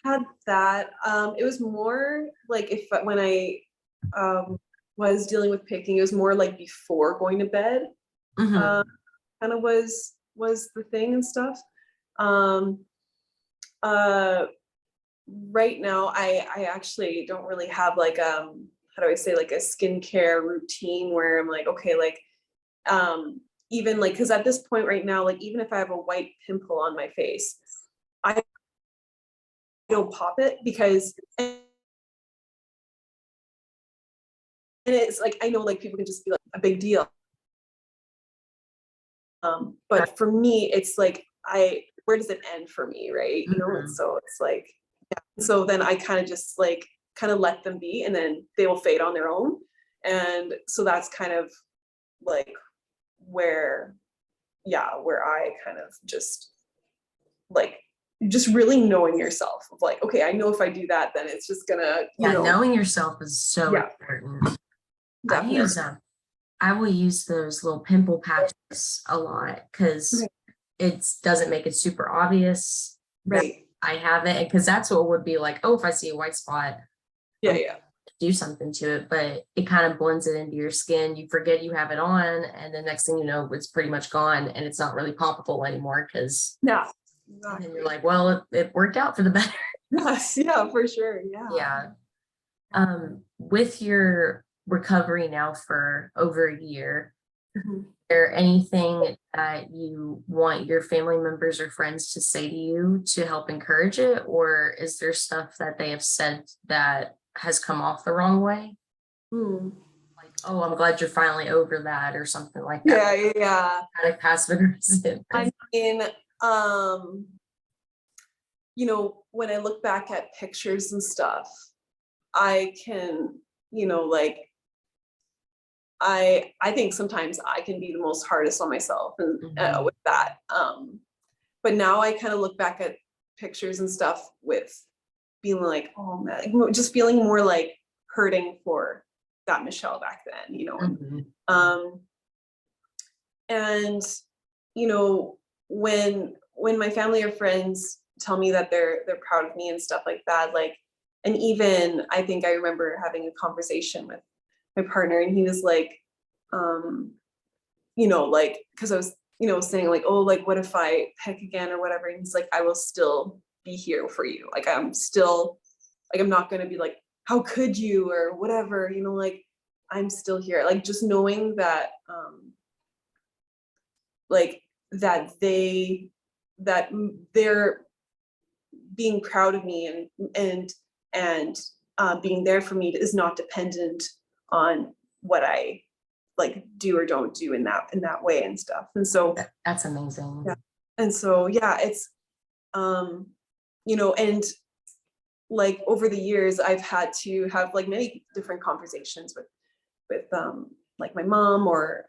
had that. It was more like if when I um was dealing with picking, it was more like before going to bed. Hmm. Um, kind of was the thing and stuff. Um, uh, right now, I actually don't really have like how do I say, like a skincare routine where I'm like, okay, like even like, because at this point right now, like even if I have a white pimple on my face, I don't pop it because and it's like I know like people can just be like a big deal. But for me, it's like where does it end for me, right? And Hmm. so it's like, yeah. So then I kind of just like kind of let them be and then they will fade on their own. And so that's kind of like where, yeah, where I kind of like just really knowing yourself of like, okay, I know if I do that, then it's just gonna, Yeah, knowing yourself is so yeah, important. I use definitely. I will use those little pimple patches a lot because Okay. it doesn't make it super obvious that Right. I have it. Because that's what would be like, oh, if I see a white spot, Yeah, I'm yeah. do something to it, but it kind of blends it into your skin. You forget you have it on, and the next thing you know, it's pretty much gone, and it's not really poppable anymore. Because Yeah. and then you're Exactly. like, well, it worked out for the better. Yes, yeah, for sure. Yeah. Yeah. With your recovery now for over a year, Mhm. there anything that you want your family members or friends to say to you to help encourage it, or is there stuff that they have said that has come off the wrong way? Hmm. Like, oh, I'm glad you're finally over that, or something like that. Yeah, yeah, yeah. Kind of passive aggressive. I mean, um, when I look back at pictures and stuff, I can, like I think sometimes I can be the most hardest on myself and Mhm. with that. But now I kind of look back at pictures and stuff with being like, oh man, like, just feeling more like hurting for that Michelle back then. And Mhm. um and you know when my family or friends tell me that they're proud of me and stuff like that, like, and even I think I remember having a conversation with my partner and he was like, um like, because I was saying like, oh, like what if I peck again or whatever, and he's like, I will still be here for you, like I'm still, like I'm not going to be like, how could you or whatever, like I'm still here, like just knowing that like that they're being proud of me and being there for me is not dependent on what I like do or don't do in that way and stuff. And so That's amazing. yeah, and so yeah, it's um and like over the years I've had to have like many different conversations with like my mom or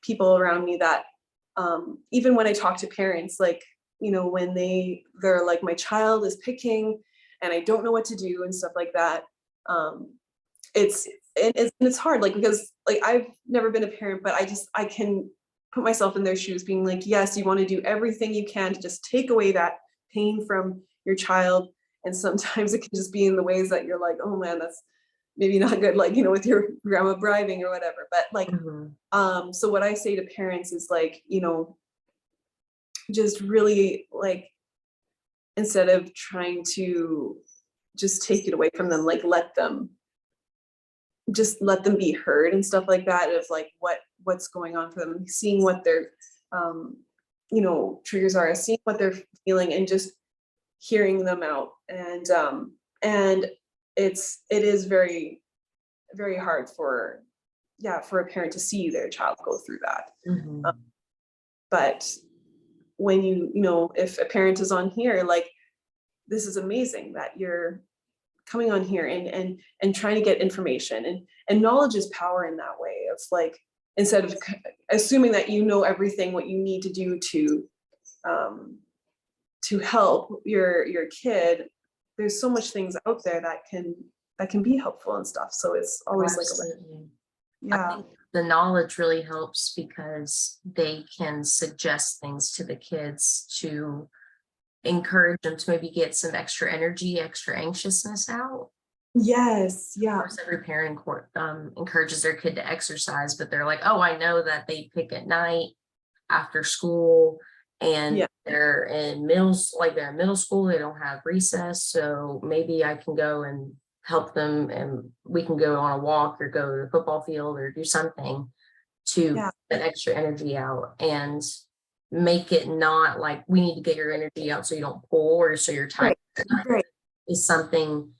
people around me that even when I talk to parents, like, when they're like, my child is picking and I don't know what to do and stuff like that. Um, it's hard, like, because like I've never been a parent, but I can put myself in their shoes being like, yes, you want to do everything you can to just take away that pain from your child. And sometimes it can just be in the ways that you're like, oh man, that's maybe not good, like, with your grandma bribing or whatever. But like, Mhm. so what I say to parents is like, just really like, instead of trying to just take it away from them, like let them be heard and stuff like that, of like what's going on for them, seeing what their um triggers are, seeing what they're feeling, and just hearing them out. And it is very, very hard for, yeah, for a parent to see their child go through that. Mhm. But when if a parent is on here, like, this is amazing that you're coming on here and trying to get information, and knowledge is power in that way, of like, instead of assuming that you know everything what you need to do um to help your kid. There's so much things out there that can be helpful and stuff, so it's Oh, always like absolutely. I yeah, think the knowledge really helps because they can suggest things to the kids to encourage them to maybe get some extra energy, extra anxiousness out. yes, Of yeah, course, every parent encourages their kid to exercise, but they're like, oh, I know that they pick at night after school and yeah, they're in middle school, they don't have recess. So maybe I can go and help them and we can go on a walk or go to the football field or do something to yeah, get extra energy out and make it not like we need to get your energy out so you don't pull or so you're tired. right, right, Is something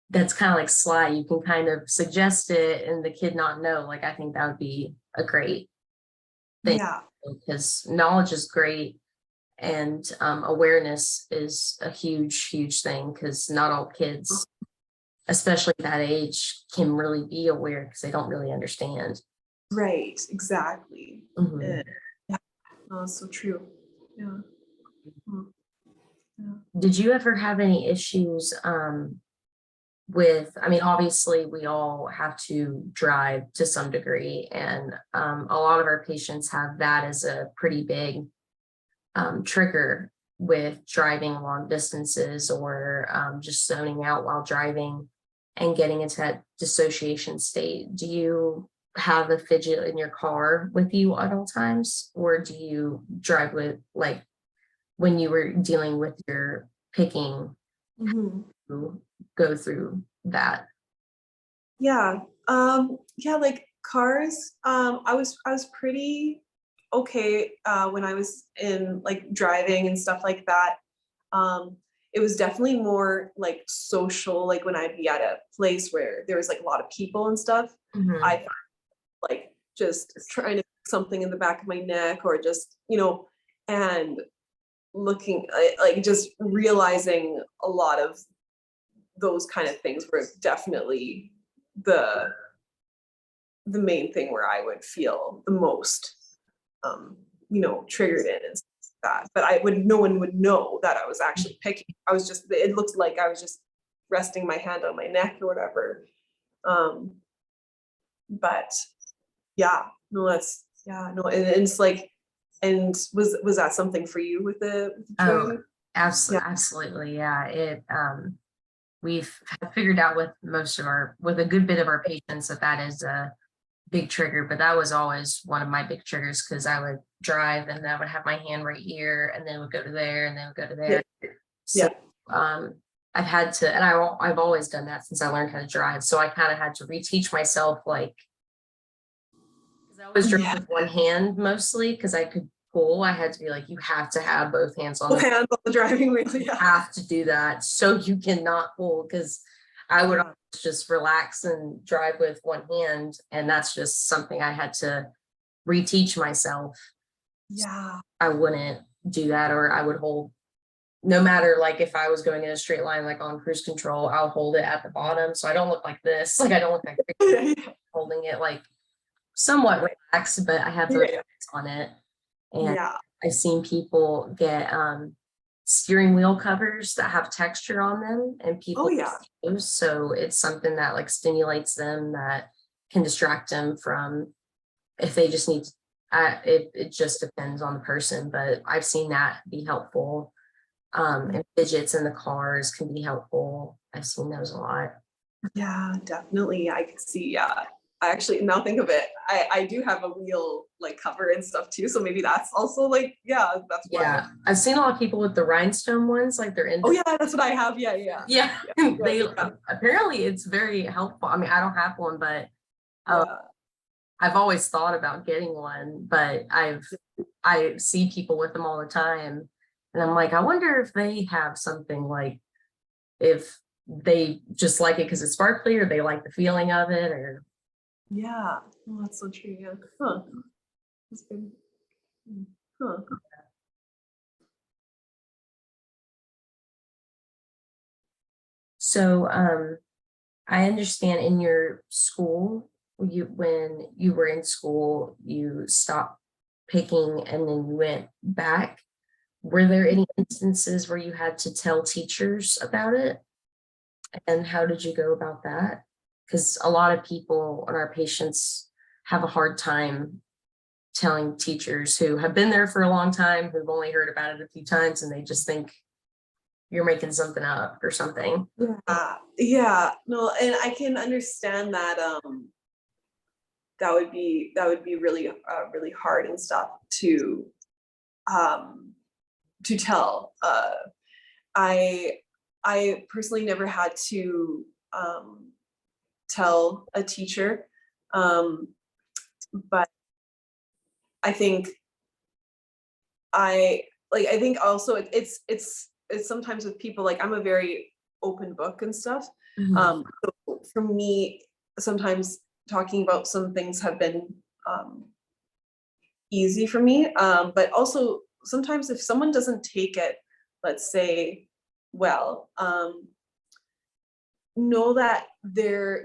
that's kind of like sly. You can kind of suggest it and the kid not know. Like I think that would be a great thing yeah, because knowledge is great and awareness is a huge, huge thing because not all kids, especially that age, can really be aware because they don't really understand. right, exactly. Mhm. Eh, yeah, no, it's so true. Yeah, mm, yeah. Did you ever have any issues with, I mean, obviously we all have to drive to some degree, and a lot of our patients have that as a pretty big trigger with driving long distances or just zoning out while driving and getting into that dissociation state. Do you have a fidget in your car with you at all times, or do you drive with like when you were dealing with your picking Mhm. to go through that? Yeah. Yeah, like cars, I was pretty okay when I was in like driving and stuff like that. Um, it was definitely more like social, like when I'd be at a place where there was like a lot of people and stuff. I Mhm. found like just trying to put something in the back of my neck, or just, and looking like just realizing a lot of those kind of things were definitely the the main thing where I would feel the most, triggered in and stuff like that. But no one would know that I was actually picking. It looked like I was just resting my hand on my neck or whatever. Um, but yeah, no, yeah, no, and it's like, and was that something for you with the Oh, driving? Yeah, absolutely. Yeah. We've figured out with a good bit of our patients that is a big trigger, but that was always one of my big triggers because I would drive and I would have my hand right here and then would go to there and then would go to yeah, there. So yeah, um, I've had to, and I've always done that since I learned how to drive. So I kind of had to reteach myself, like, because I always drove yeah. with one hand mostly because I could pull. I had to be like, you have to have both hands on Both the, hands on the driving wheel. Yeah, have to do that so you cannot pull because I would yeah, just relax and drive with one hand. And that's just something I had to reteach myself. yeah, I wouldn't do that, or I would hold no matter like if I was going in a straight line, like on cruise control, I'll hold it at the bottom. So I don't look like this. Like I don't look like yeah, holding it like somewhat relaxed, but I have both yeah, hands on it. And yeah. I've seen people get steering wheel covers that have texture on them and Oh people yeah. use those. So it's something that like stimulates them that can distract them from if they just need it just depends on the person, but I've seen that be helpful. And fidgets in the cars can be helpful. I've seen those a lot. Yeah, definitely. I could see, yeah. I actually now think of it, I do have a wheel like cover and stuff too. So maybe that's also like, yeah, that's why. Yeah, I've seen a lot of people with the rhinestone ones, like they're Oh in. yeah, that's what I have. Yeah, yeah. Yeah, Yeah, they yeah, apparently it's very helpful. I mean, I don't have one, but yeah. I've always thought about getting one, but I see people with them all the time, and I'm like, I wonder if they have something like if they just like it because it's sparkly, or they like the feeling of it, or Yeah. Oh, that's so true. Yeah. Huh. That's good. Huh. so. I understand in your school, when you were in school, you stopped picking and then you went back. Were there any instances where you had to tell teachers about it? And how did you go about that? Because a lot of people and our patients have a hard time telling teachers who have been there for a long time, who've only heard about it a few times, and they just think you're making something up or something. Yeah. No, and I can understand that. That would be really really hard and stuff um to tell. I I personally never had to tell a teacher, um, but I think I think also it's sometimes with people, like I'm a very open book and stuff. Mhm. So for me, sometimes talking about some things have been um, easy for me. But also sometimes if someone doesn't take it, let's say, well, know that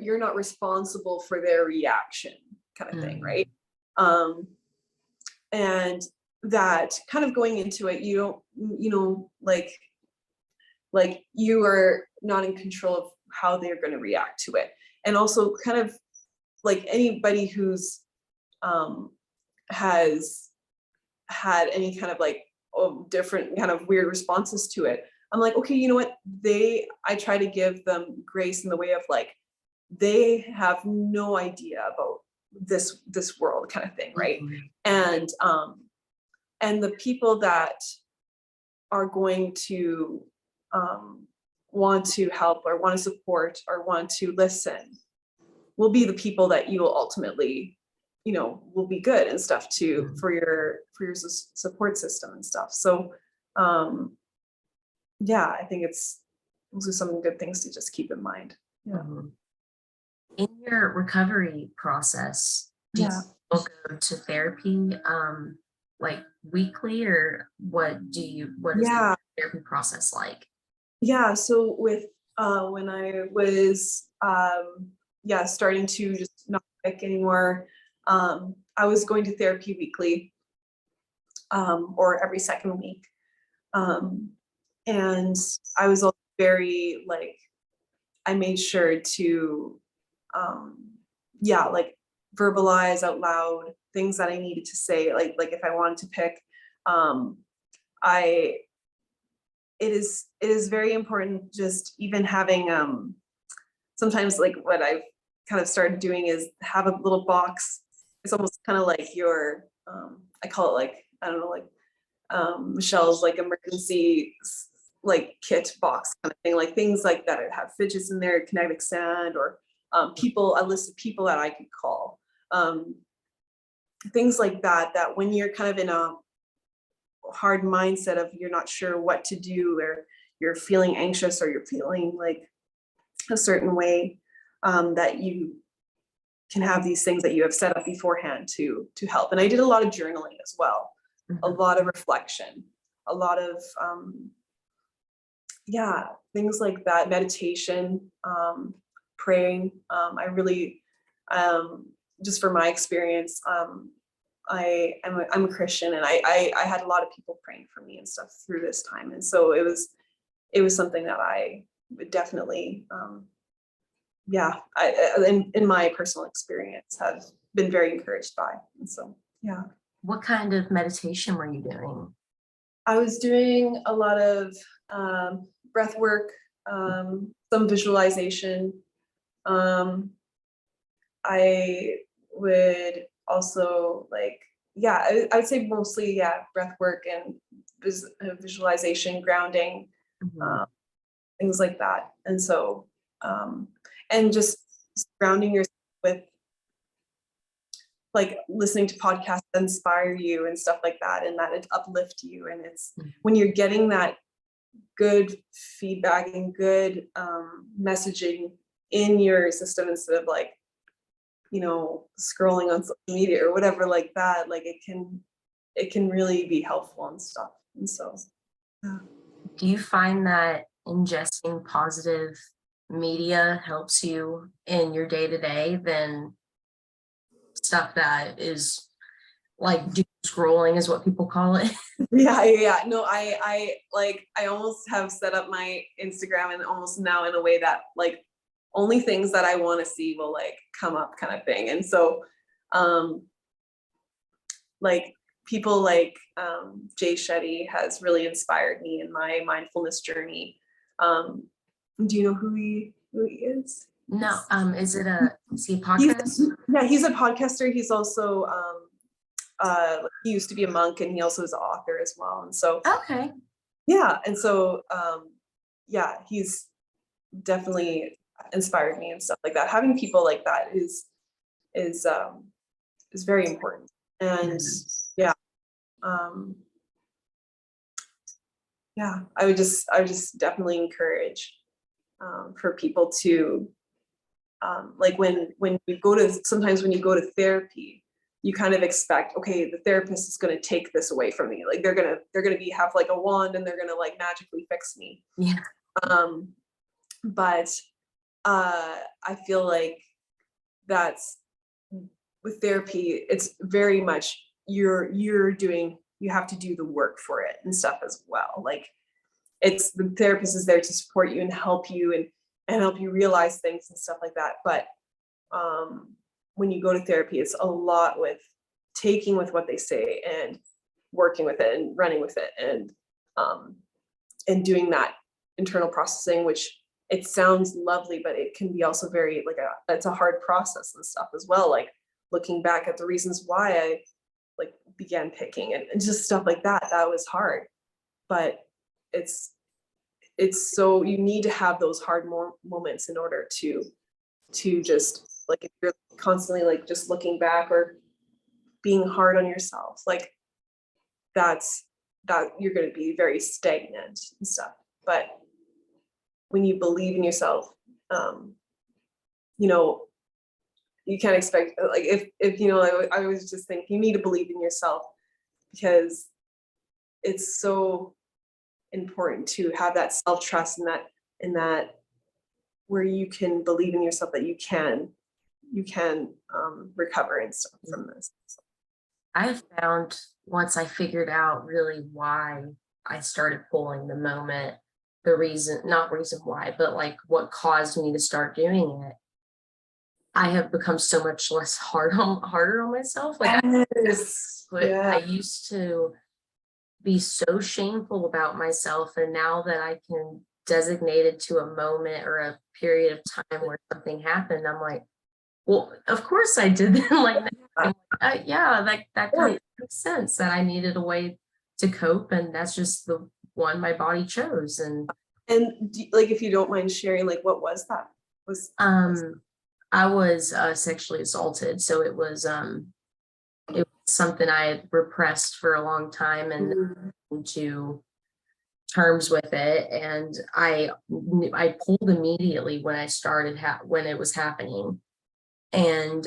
you're not responsible for their reaction, kind of thing, Mhm. right? Um, and that kind of going into it, you don't, like you are not in control of how they're going to react to it. And also kind of like anybody who's um, has had any kind of like different kind of weird responses to it, I'm like, okay, you know what, I try to give them grace in the way of like they have no idea about this world, kind of thing, right? Mhm. And the people that are going to um want to help or want to support or want to listen will be the people that you will ultimately, will be good and stuff to Mhm. for your support system and stuff. So um yeah, I think those are some good things to just keep in mind. Yeah. Mhm. In your recovery process, do you Yeah. still go to therapy like weekly, or what is the Yeah. therapy process like? Yeah. So with when I was yeah, starting to just not pick anymore, I was going to therapy weekly, or every second week. Um and I was also very like, I made sure to yeah, like verbalize out loud things that I needed to say, like if I wanted to pick. um I it is very important, just even having sometimes like what I've kind of started doing is have a little box. It's almost kind of like your I call it like, I don't know, like Michelle's like emergency like kit box kind of thing, like things like that. It have fidgets in there, kinetic sand, or a list of people that I could call, um, things like that. That when you're kind of in a hard mindset of you're not sure what to do, or you're feeling anxious, or you're feeling like a certain way, that you can have these things that you have set up beforehand to help. And I did a lot of journaling as well, a Mhm. lot of reflection, a lot of yeah, things like that, meditation, praying. I really, um, just for my experience, I'm a Christian, and I had a lot of people praying for me and stuff through this time, and so it was something that I would definitely, yeah, in my personal experience, have been very encouraged by. And so yeah, What kind of meditation were you doing? I was doing a lot of breath work, some visualization, um, I would also like, yeah, I would say mostly, yeah, breath work and visualization, grounding, Mhm. uh, things like that. And so, um, and just surrounding yourself with like listening to podcasts that inspire you and stuff like that, and that it uplift you. And it's when you're getting that good feedback and good messaging in your system instead of like, scrolling on social media or whatever like that, like it can really be helpful and stuff. And so, yeah. Do you find that ingesting positive media helps you in your day to day than stuff that is like doom scrolling is what people call it? Yeah. No, I almost have set up my Instagram and almost now in a way that like only things that I want to see will like come up kind of thing. And so, um, like people like Jay Shetty has really inspired me in my mindfulness journey. Um, do you know who he is? No, is he a He's podcast? yeah, he's a podcaster. He's also he used to be a monk and he also is an author as well. And so Okay. yeah, and so yeah, he's definitely inspired me and stuff like that. Having people like that is is very important. And Yes. yeah, um yeah, I would just definitely encourage for people to like when you go to sometimes when you go to therapy, you kind of expect, okay, the therapist is going to take this away from me, like they're gonna be have like a wand and they're gonna like magically fix me. Yeah. um but I feel like that's with therapy, it's very much you're doing, you have to do the work for it and stuff as well. Like it's the therapist is there to support you and help you and help you realize things and stuff like that. But when you go to therapy, it's a lot with taking with what they say and working with it and running with it um, and doing that internal processing, which it sounds lovely, but it can be also very like it's a hard process and stuff as well. Like looking back at the reasons why I like began picking and just stuff like that. That was hard, but it's so you need to have those hard moments in order to just like if you're constantly like just looking back or being hard on yourself, like that you're going to be very stagnant and stuff. But when you believe in yourself, um you know you can't expect like if I always just think you need to believe in yourself because it's so important to have that self-trust and that where you can believe in yourself that you can recover and stuff from this. I found once I figured out really why I started pulling the moment, the reason, not reason why, but like what caused me to start doing it, I have become so much less harder on myself. Like Yes. I Yeah. used to be so shameful about myself, and now that I can designate it to a moment or a period of time where something happened, I'm like, well, of course I did that. Like, yeah, that kind of makes sense that I needed a way to cope, and that's just the one my body chose. And And like, if you don't mind sharing, like, what was that? Was I was sexually assaulted, so it was something I had repressed for a long time and Mhm. to terms with it. And I pulled immediately when I started when it was happening. And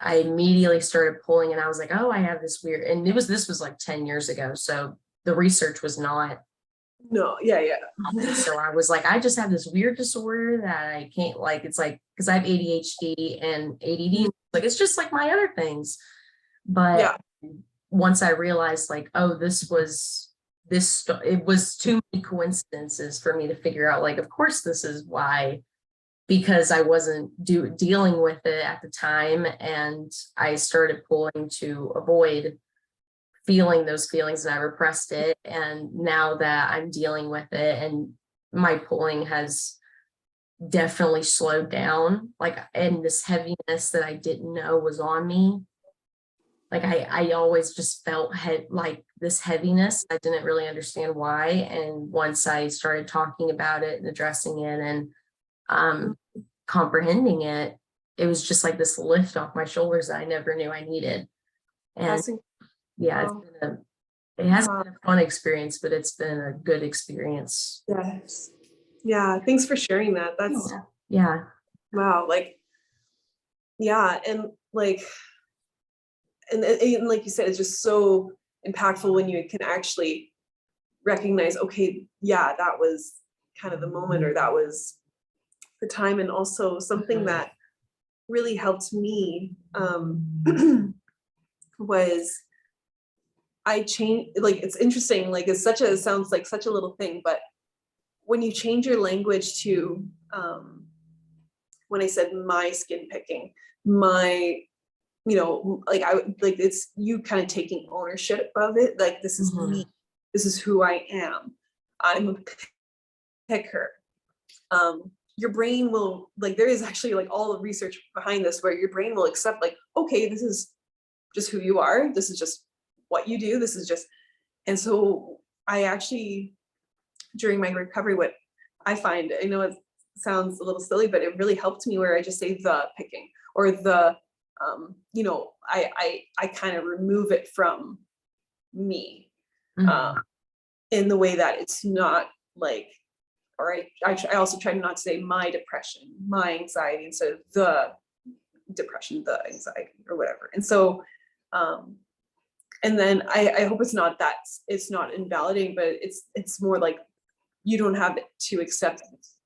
I immediately started pulling and I was like, oh, I have this weird, and this was like 10 years ago. So the research was not. No, yeah. So I was like, I just have this weird disorder that I can't, like, it's like, because I have ADHD and ADD, like, it's just like my other things. But Yeah. once I realized, like, oh, it was too many coincidences for me to figure out, like, of course, this is why, because I wasn't dealing with it at the time. And I started pulling to avoid feeling those feelings and I repressed it. And now that I'm dealing with it and my pulling has definitely slowed down, like, and this heaviness that I didn't know was on me. Like I always just felt like this heaviness. I didn't really understand why. And once I started talking about it and addressing it and um, comprehending it, it was just like this lift off my shoulders that I never knew I needed. And That's yeah, incredible. it has Wow. been a fun experience, but it's been a good experience. Yes. Yeah. Thanks for sharing that. That's Yeah. wow. Like, yeah. And like, and like you said, it's just so impactful when you can actually recognize, okay, yeah, that was kind of the moment, or that was the time. And also something that really helped me was I changed, like, it's interesting, like it sounds like such a little thing, but when you change your language to when I said my skin picking, my, you know, like I like it's you kind of taking ownership of it. Like, this is me. Mhm. This is who I am. I'm a picker. Your brain will, like, there is actually like all the research behind this where your brain will accept, like, okay, this is just who you are. This is just what you do. This is just, and so I actually, during my recovery, what I find, I know it sounds a little silly, but it really helped me where I just say the picking, or the, you know, I kind of remove it from me, uh, Mhm. in the way that it's not like, or I also try not to say my depression, my anxiety, instead of the depression, the anxiety, or whatever. And so, um, and then I hope it's not that, it's not invalidating, but it's more like, you don't have to accept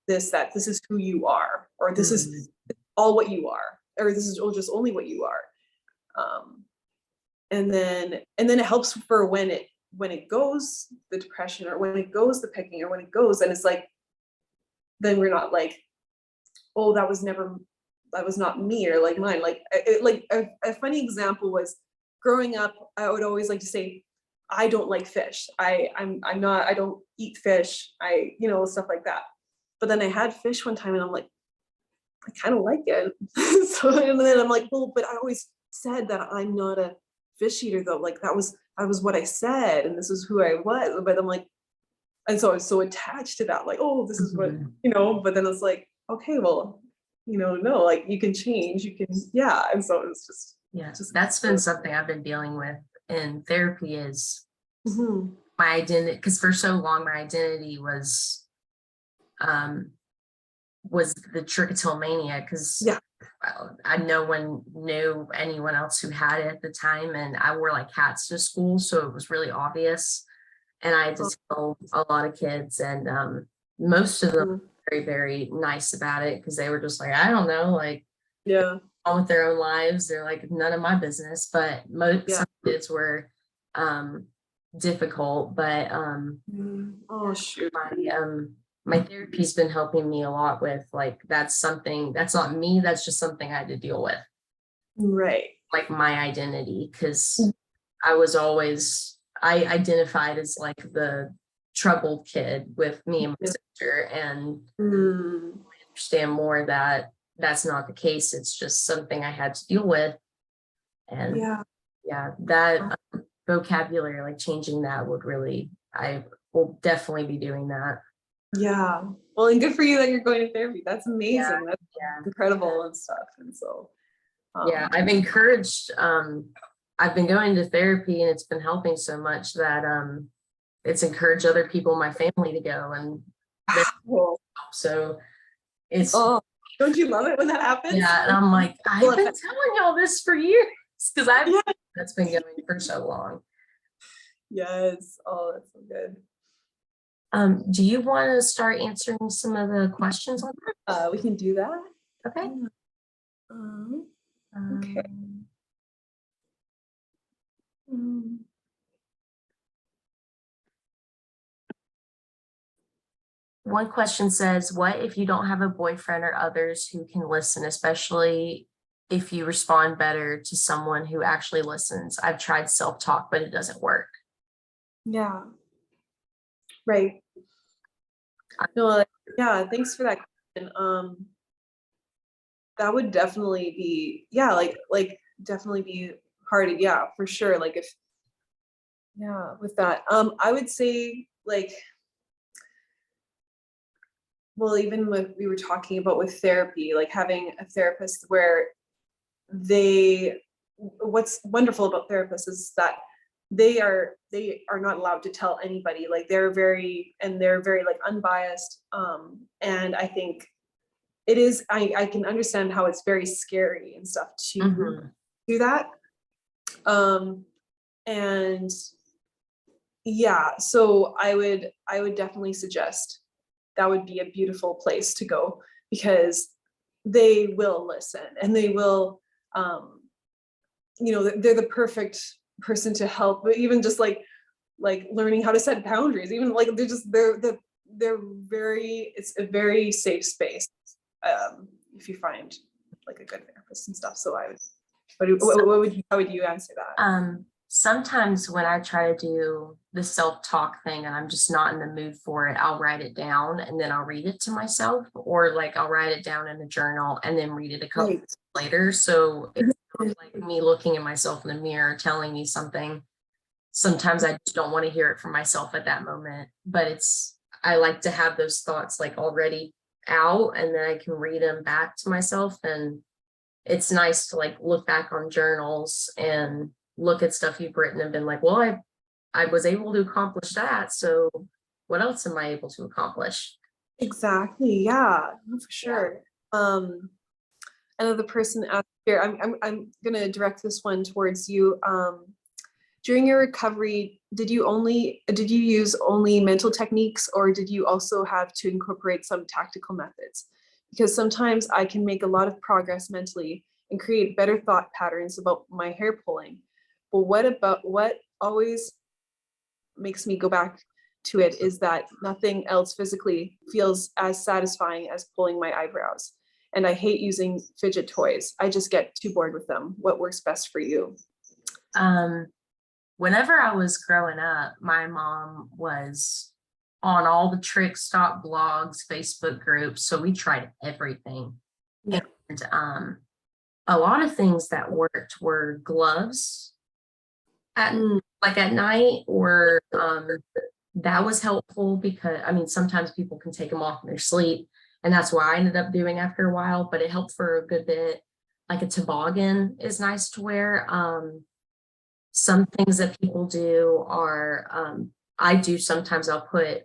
this, that this is who you are, or this Mhm. is all what you are, or this is just only what you are. Um, and then it helps for when it goes the depression, or when it goes the picking, or when it goes, and it's like, then we're not like, oh, that was not me, or like mine. Like like a funny example was, growing up, I would always like to say, I don't like fish. I'm not, I don't eat fish. I, you know, stuff like that. But then I had fish one time and I'm like, I kind of like it. So, and then I'm like, well, but I always said that I'm not a fish eater though. Like, that was what I said, and this is who I was. But I'm like, and so I was so attached to that, like, oh, this is what, Mhm. you know, but then it's like, okay, well, you know, no, like, you can change, you can, yeah. And so it's Yeah, just, that's been something I've been dealing with in therapy is mhm. my identity, because for so long my identity um was the trichotillomania, because Yeah. no one knew anyone else who had it at the time, and I wore like hats to school, so it was really obvious. And I had Oh, to tell a lot of kids, and most of them mhm. were very, very nice about it, because they were just like, I don't know, like, Yeah. on with their own lives. They're like, none of my business. But Yeah. some kids were um, difficult. But Oh, shoot. my therapy's been helping me a lot with, like, that's something that's not me. That's just something I had to deal with, Right. like my identity, because I identified as like the troubled kid with me and my Yeah. sister, and Mm. understand more that that's not the case. It's just something I had to deal with. And Yeah. yeah, that vocabulary, like changing that would really, I will definitely be doing that. Yeah. Well, and good for you that you're going to therapy. That's Yeah, amazing. That's yeah, incredible and stuff. And so, yeah. um, I've been going to therapy, and it's been helping so much that it's encouraged other people in my family to go, and they're well, so it's, oh, don't you love it when that happens? yeah. And I'm like, I've Well, been telling y'all this for years, because yeah. that's been going for so long. Yes. Oh, that's so good. Do you want to start answering some of the questions on We can do that. that? Okay. Yeah. Um, okay. Um, Mm. One question says, what if you don't have a boyfriend or others who can listen, especially if you respond better to someone who actually listens? I've tried self-talk, but it doesn't work. Yeah. Right. No, like, yeah, thanks for that. And that would definitely be, yeah, like definitely be hard. Yeah, for sure. Like if, yeah, with that, I would say like, well, even with, we were talking about with therapy, like having a therapist where they, what's wonderful about therapists is that they are not allowed to tell anybody, like they're very like unbiased. And I think it is, I can understand how it's very scary and stuff to Mhm. do that. And yeah, so I would definitely suggest that would be a beautiful place to go, because they will listen and they will, they're the perfect person to help. But even just like learning how to set boundaries, even like they're very, it's a very safe space, if you find like a good therapist and stuff. So I would, what would you, how would you answer that? Sometimes when I try to do the self-talk thing and I'm just not in the mood for it, I'll write it down and then I'll read it to myself, or like I'll write it down in a journal and then read it a couple Right. days later. So it's not like me looking at myself in the mirror telling me something. Sometimes I just don't want to hear it from myself at that moment, but I like to have those thoughts like already out and then I can read them back to myself. And it's nice to like look back on journals and look at stuff you've written and been like, well, I was able to accomplish that. So what else am I able to accomplish? Exactly. Yeah, no, for Yeah. sure. Another person out here, I'm gonna direct this one towards you. During your recovery, did you use only mental techniques, or did you also have to incorporate some tactical methods? Because sometimes I can make a lot of progress mentally and create better thought patterns about my hair pulling. But what always makes me go back to it is that nothing else physically feels as satisfying as pulling my eyebrows. And I hate using fidget toys. I just get too bored with them. What works best for you? Um, Whenever I was growing up, my mom was on all the trick stop blogs, Facebook groups. So we tried everything. Yeah. And a lot of things that worked were gloves at Mm, like at night, or that was helpful because I mean sometimes people can take them off in their sleep, and that's what I ended up doing after a while, but it helped for a good bit. Like a toboggan is nice to wear. Some things that people do are I do sometimes I'll put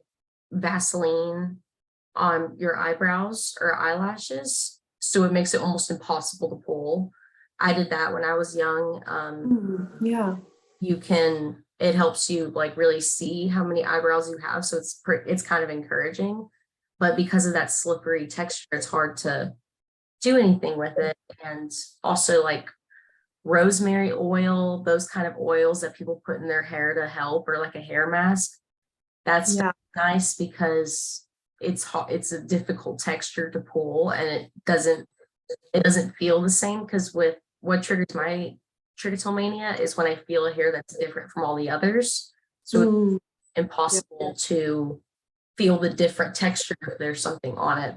Vaseline on your eyebrows or eyelashes so it makes it almost impossible to pull. I did that when I was young. yeah. You can, it helps you like really see how many eyebrows you have, so it's kind of encouraging, but because of that slippery texture it's hard to do anything with it. And also like rosemary oil, those kind of oils that people put in their hair to help, or like a hair mask, that's Yeah. nice because it's a difficult texture to pull, and it doesn't feel the same, because with what triggers my trichotillomania is when I feel a hair that's different from all the others. So it's Mm, yeah. impossible to feel the different texture if there's something on it.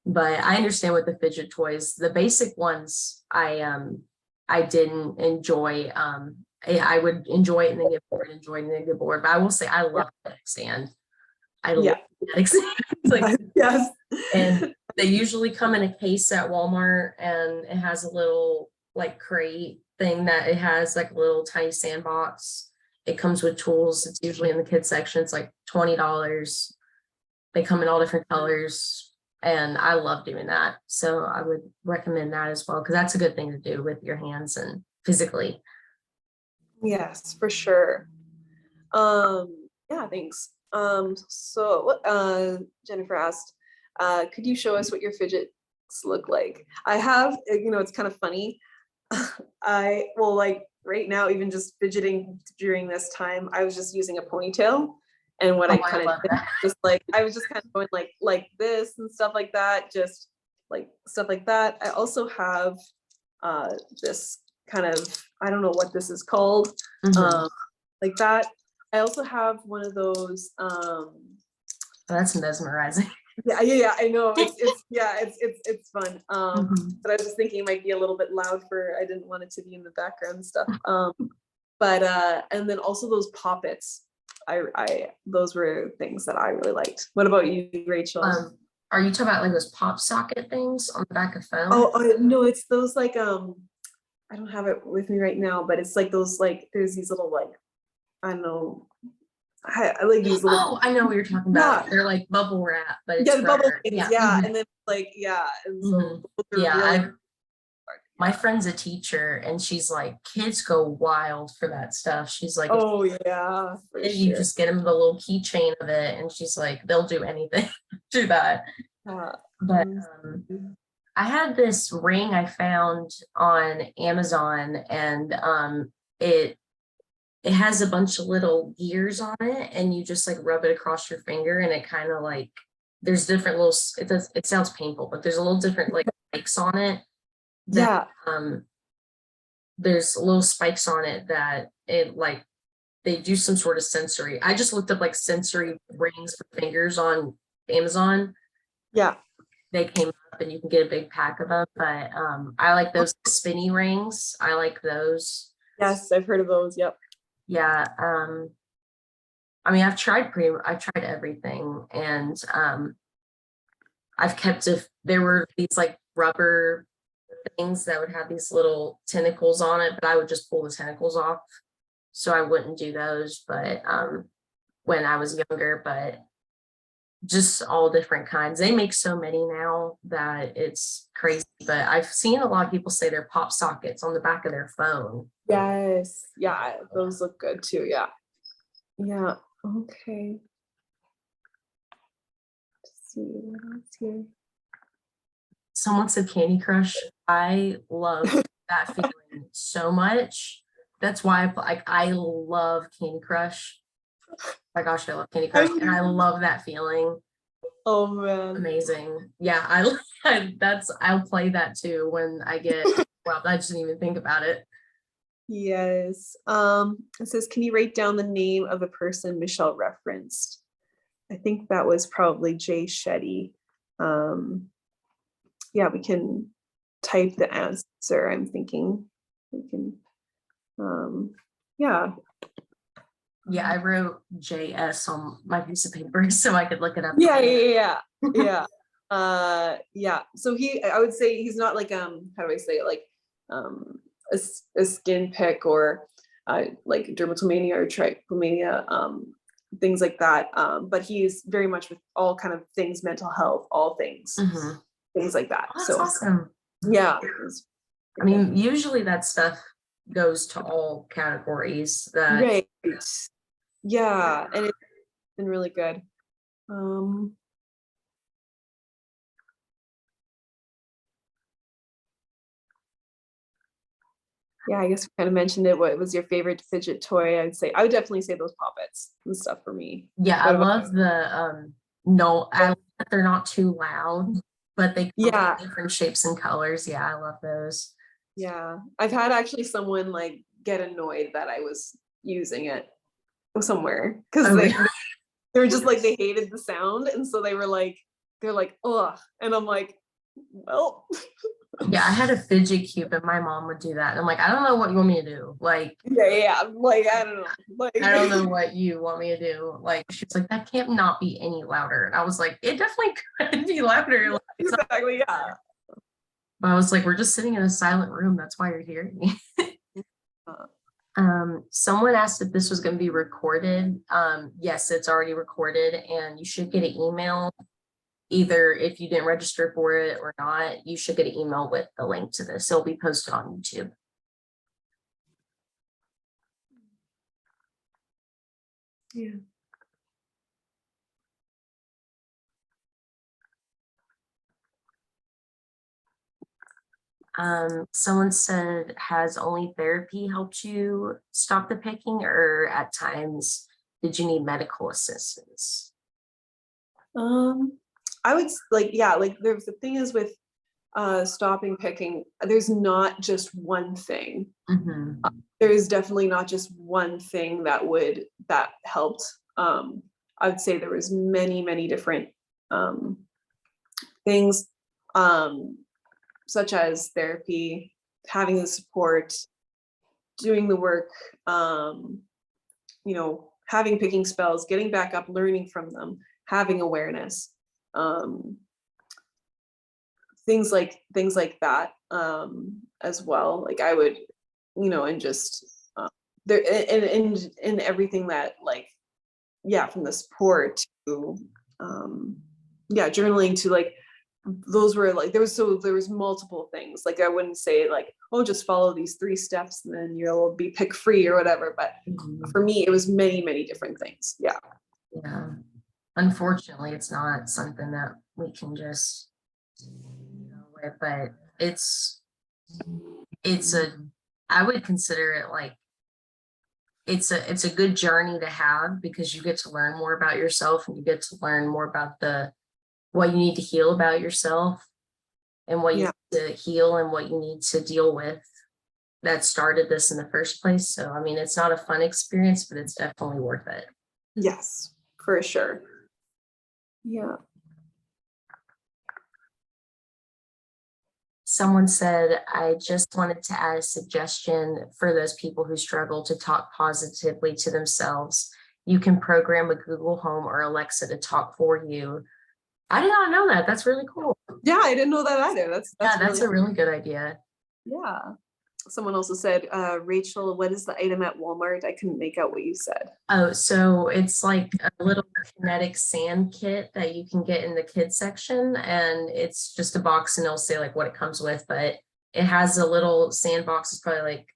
But I understand with the fidget toys, the basic ones, I didn't enjoy. I would enjoy it and then get bored, enjoy it and then get bored. But I will say I Yeah. love kinetic sand. I love Yeah. kinetic sand. It's like, Yes. and they usually come in a case at Walmart, and it has a little like crate thing that it has like a little tiny sandbox. It comes with tools. It's usually in the kids section. It's like $20. They come in all different colors, and I love doing that. So I would recommend that as well, because that's a good thing to do with your hands and physically. Yes, for sure. Yeah, thanks. Jennifer asked, could you show us what your fidgets look like? I have, it's kind of funny. I well, like right now, even just fidgeting during this time, I was just using a ponytail. And what I Oh, I kind of love did, that. just like I was just kind of going like this and stuff like that, just like stuff like that. I also have this kind of, I don't know what this is called, Mhm. um, like that. I also have one of those, Oh, that's mesmerizing. Yeah, I know. It's fun. Mhm. But I was just thinking it might be a little bit loud I didn't want it to be in the background and stuff. But and then also those poppets. Those were things that I really liked. What about you, Rachel? Are you talking about like those pop socket things on the back of phone? Oh, no, it's those like I don't have it with me right now, but it's like those like there's these little like I don't know. I like these little Oh, I know what you're talking yeah, about. They're like bubble wrap, but yeah, it's the bubble for things, yeah. yeah, Mhm, and then like yeah, and so mhm. those are Yeah, really my yeah. friend's a teacher and she's like, kids go wild for that stuff. She's like, if Oh yeah, for you sure. just get them the little keychain of it, and she's like, they'll do anything to that. Uh, But I had this ring I found on Amazon, and it it has a bunch of little gears on it, and you just like rub it across your finger, and it kind of like there's different little. It sounds painful, but there's a little different like spikes on it that yeah, um there's little spikes on it that it like they do some sort of sensory. I just looked up like sensory rings for fingers on Amazon. yeah. They came up and you can get a big pack of them, but I like those spinny rings. I like those. Yes, I've heard of those. Yep. Yeah. I mean, I've tried everything, and I've kept if there were these like rubber things that would have these little tentacles on it, but I would just pull the tentacles off. So I wouldn't do those, but when I was younger, but just all different kinds. They make so many now that it's crazy. But I've seen a lot of people say they're pop sockets on the back of their phone. Yes. Yeah, those look good too. Yeah. Yeah. Okay. Let's see what else here. Someone said Candy Crush. I love that feeling so much. That's why I love Candy Crush. My gosh, I love Candy Crush, and I love that feeling. Oh man. Amazing. Yeah, I'll play that too when I get well, I just didn't even think about it. Yes. It says, can you write down the name of the person Michelle referenced? I think that was probably Jay Shetty. Yeah, we can type the answer. I'm thinking we can. Yeah. Yeah, I wrote JS on my piece of paper so I could look it up. Yeah. Yeah. So I would say he's not like how do I say it, like a skin pick or like dermatillomania or trichomania, things like that. But he's very much with all kind of things, mental health, all things, things like that. Oh, that's awesome. Yeah. I mean, usually that stuff goes to all categories that Right. Yeah, and it's been really good. Yeah, I guess we kind of mentioned it. What was your favorite fidget toy? I would definitely say those poppets and stuff for me. yeah, I What about love the no, I love that they're not too loud, but they come yeah, in different shapes and colors. Yeah, I love those. yeah. I've had actually someone like get annoyed that I was using it somewhere because Oh, really? they were just like they hated the sound, and so they're like, ugh, and I'm like, well, Yeah, I had a fidget cube and my mom would do that. And I'm like, I don't know what you want me to do. Like, yeah, like I don't know, like I don't know what you want me to do. Like, she's like, that can't not be any louder. And I was like, it definitely could be louder. Like, exactly, yeah. but I was like, we're just sitting in a silent room. That's why you're hearing me. Someone asked if this was going to be recorded. Yes, it's already recorded, and you should get an email. Either if you didn't register for it or not, you should get an email with the link to this. It'll be posted on YouTube. Yeah. Someone said, has only therapy helped you stop the picking, or at times did you need medical assistance? I would like, yeah, like there's the thing is with stopping picking, there's not just one thing. There is definitely not just one thing that helped. I would say there was many different things, such as therapy, having the support, doing the work, having picking spells, getting back up, learning from them, having awareness, things like that, as well. Like I would, and just there and everything that, like, yeah, from the sport to journaling to, like, those were like, there was multiple things. Like I wouldn't say like, oh, just follow these 3 steps and then you'll be pick free or whatever, but for me it was many different things. Yeah. Unfortunately, it's not something that we can just with, but it's a, I would consider it like it's a good journey to have, because you get to learn more about yourself, and you get to learn more about what you need to heal about yourself, and what you need to heal and what you need to deal with that started this in the first place. So I mean, it's not a fun experience, but it's definitely worth it. Yes, for sure. Yeah. Someone said, I just wanted to add a suggestion for those people who struggle to talk positively to themselves. You can program a Google Home or Alexa to talk for you. I did not know that. That's really cool. Yeah, I didn't know that either. That's that's a really good idea. Yeah. Someone also said, Rachel, what is the item at Walmart? I couldn't make out what you said. Oh, so it's like a little kinetic sand kit that you can get in the kids section, and it's just a box, and it'll say like what it comes with, but it has a little sandbox. It's probably like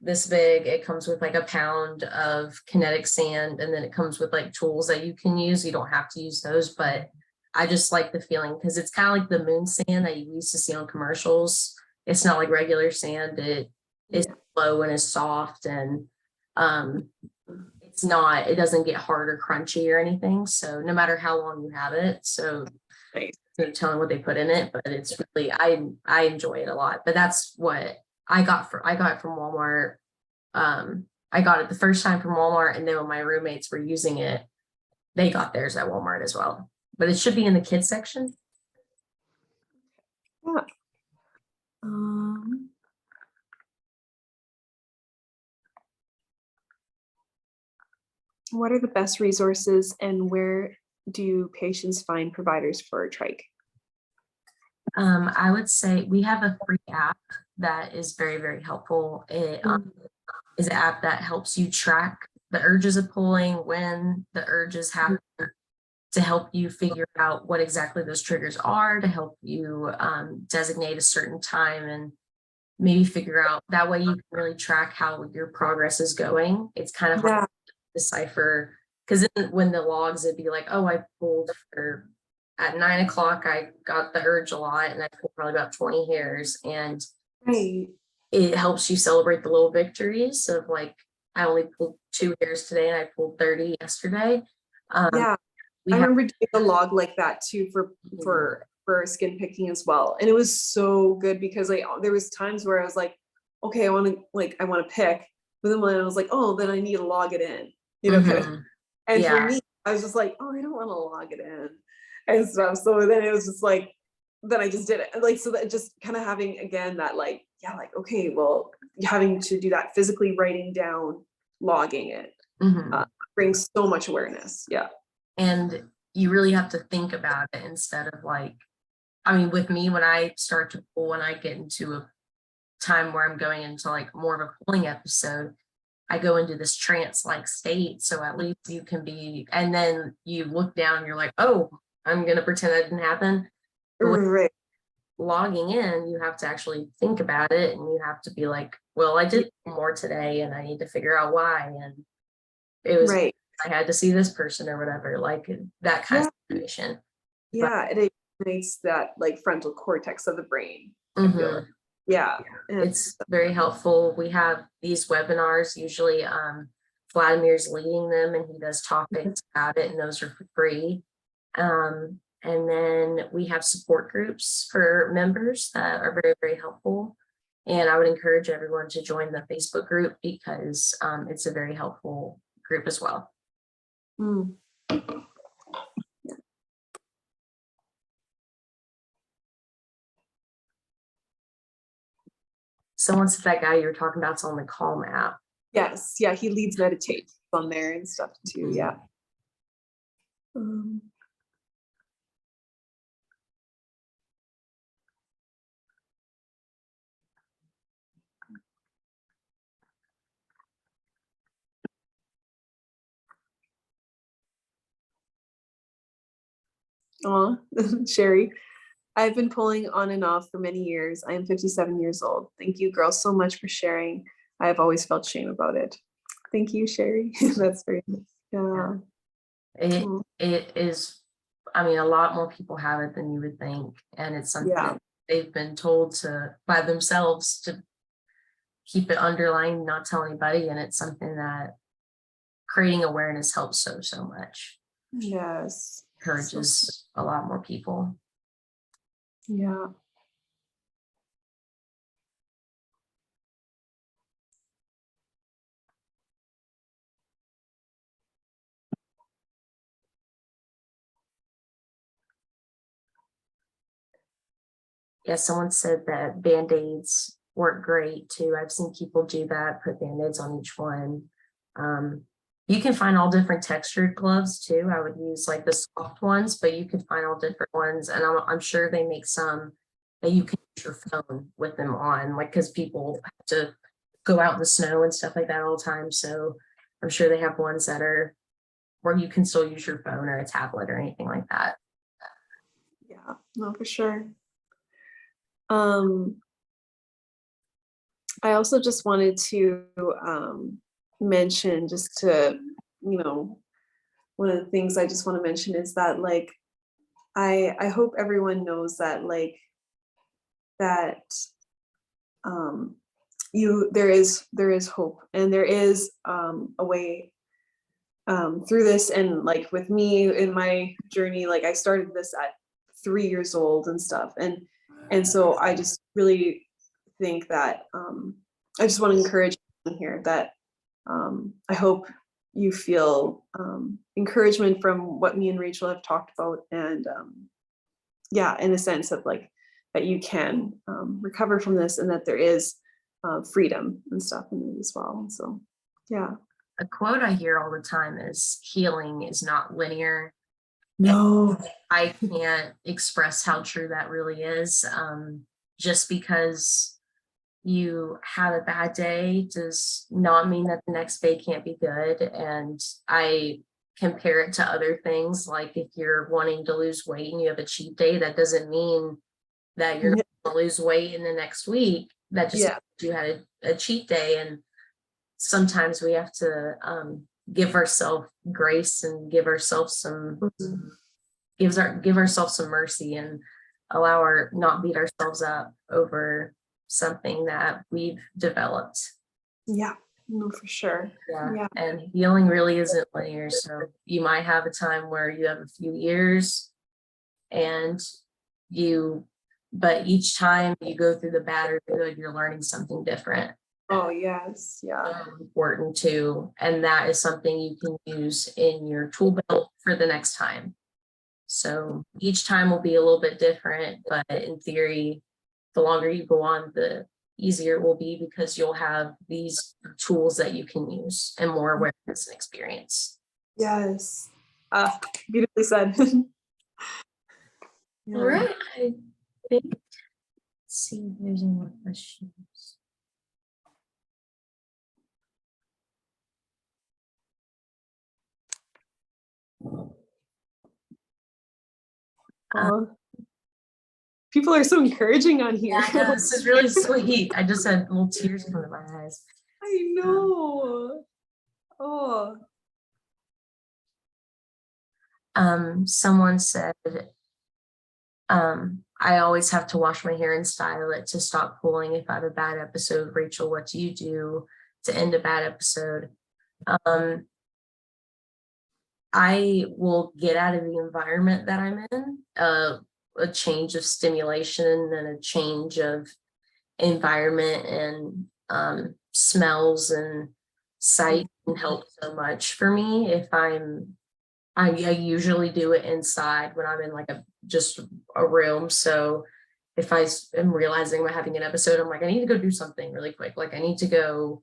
this big. It comes with like a pound of kinetic sand, and then it comes with like tools that you can use. You don't have to use those, but I just like the feeling, because it's kind of like the moon sand that you used to see on commercials. It's not like regular sand. It is slow and is soft, and it doesn't get hard or crunchy or anything. So no matter how long you have it, so no telling what they put in it, but it's really, I enjoy it a lot. But that's what I got it from Walmart. I got it the first time from Walmart, and then when my roommates were using it, they got theirs at Walmart as well. But it should be in the kids section. Yeah. What are the best resources, and where do patients find providers for trike? I would say we have a free app that is very helpful. It is an app that helps you track the urges of pulling, when the urges happen, to help you figure out what exactly those triggers are, to help you designate a certain time, and maybe figure out, that way you can really track how your progress is going. It's kind of hard to decipher, because when the logs, it'd be like, oh, I pulled at 9 o'clock, I got the urge a lot, and I pulled probably about 20 hairs, and it helps you celebrate the little victories of like, I only pulled 2 hairs today and I pulled 30 yesterday. I remember doing a log like that too for skin picking as well, and it was so good, because like there was times where I was like, okay, I want to pick, but then when I was like, oh, then I need to log it in, kind of. And for me, I was just like, oh, I don't want to log it in and stuff. So then it was just like, then I just did it. Like, so that just kind of having again that like, okay, well, having to do that physically, writing down, logging it, brings so much awareness. Yeah. And you really have to think about it, instead of like, I mean, with me, when I start to pull, when I get into a time where I'm going into like more of a pulling episode, I go into this trance-like state. So at least you can be, and then you look down and you're like, oh, I'm going to pretend that didn't happen. But logging in, you have to actually think about it, and you have to be like, well, I did more today, and I need to figure out why. And it was, I had to see this person or whatever, like that kind of situation. Yeah, it activates that like frontal cortex of the brain. I feel like. Yeah, it's very helpful. We have these webinars, usually Vladimir's leading them, and he does topics about it, and those are for free. And then we have support groups for members that are very helpful. And I would encourage everyone to join the Facebook group, because it's a very helpful group as well. Someone said that guy you were talking about's on the Calm app. Yes, yeah, he leads meditation on there and stuff too. Mhm. Yeah. Oh, Sherry, I've been pulling on and off for many years. I am 57 years old. Thank you, girls, so much for sharing. I have always felt shame about it. Thank you, Sherry. That's very nice. Yeah. It Mm, it is, I mean, a lot more people have it than you would think, and it's something yeah. that they've been told to by themselves to keep it underlined, not tell anybody, and it's something that creating awareness helps so much. Yes. So, Encourages a lot more people. yeah. Yeah, someone said that Band-Aids work great too. I've seen people do that, put Band-Aids on each one. You can find all different textured gloves too. I would use like the soft ones, but you can find all different ones. And I'm sure they make some that you can use your phone with them on, like, because people have to go out in the snow and stuff like that all the time. So I'm sure they have ones that are where you can still use your phone or a tablet or anything like that. Yeah. No, for sure. Um, I also just wanted to mention, just to, you know, one of the things I just want to mention is that, like, I hope everyone knows that, like, that there is hope, and there is a way through this. And like with me in my journey, like I started this at 3 years old and stuff, and so I just really think that I just want to encourage everyone here that I hope you feel encouragement from what me and Rachel have talked about, and yeah, in a sense of like that you can recover from this, and that there is freedom and stuff in it as well. So yeah. A quote I hear all the time is healing is not linear. And No. I can't express how true that really is. Just because you have a bad day does not mean that the next day can't be good. And I compare it to other things. Like if you're wanting to lose weight and you have a cheat day, that doesn't mean that you're not going to lose weight in the next week. That just Yeah. means you had a cheat day. And sometimes we have to give ourselves grace and give ourselves some Mhm. give ourselves some mercy and allow our not beat ourselves up over something that we've developed. Yeah. No, for sure. Yeah. Yeah. And healing really isn't linear. So you might have a time where you have a few years and you, but each time you go through the bad or the good, you're learning something different. Oh yes. Yeah. Important too. And that is something you can use in your tool belt for the next time. So each time will be a little bit different, but in theory, the longer you go on, the easier it will be because you'll have these tools that you can use and more awareness and experience. Yes. Beautifully said. All Yeah. right. I think, let's see if there's any more questions. People are so encouraging on here. Yeah, no, this is really sweet. I just had little tears coming to my eyes. I know. Oh. Someone said, I always have to wash my hair and style it to stop pulling if I have a bad episode. Rachel, what do you do to end a bad episode? I will get out of the environment that I'm in, a change of stimulation and a change of environment and smells and sight can help so much for me. If I usually do it inside when I'm in like just a room. So if am realizing I'm having an episode, I'm like, I need to go do something really quick. Like I need to go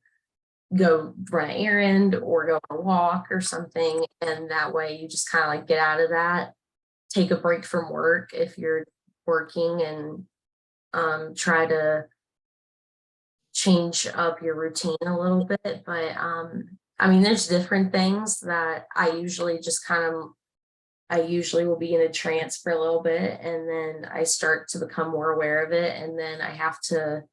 run an errand or go on a walk or something. And that way you just kind of like get out of that, take a break from work if you're working, and try to change up your routine a little bit. But I mean, there's different things that I usually will be in a trance for a little bit, and then I start to become more aware of it. And then I have to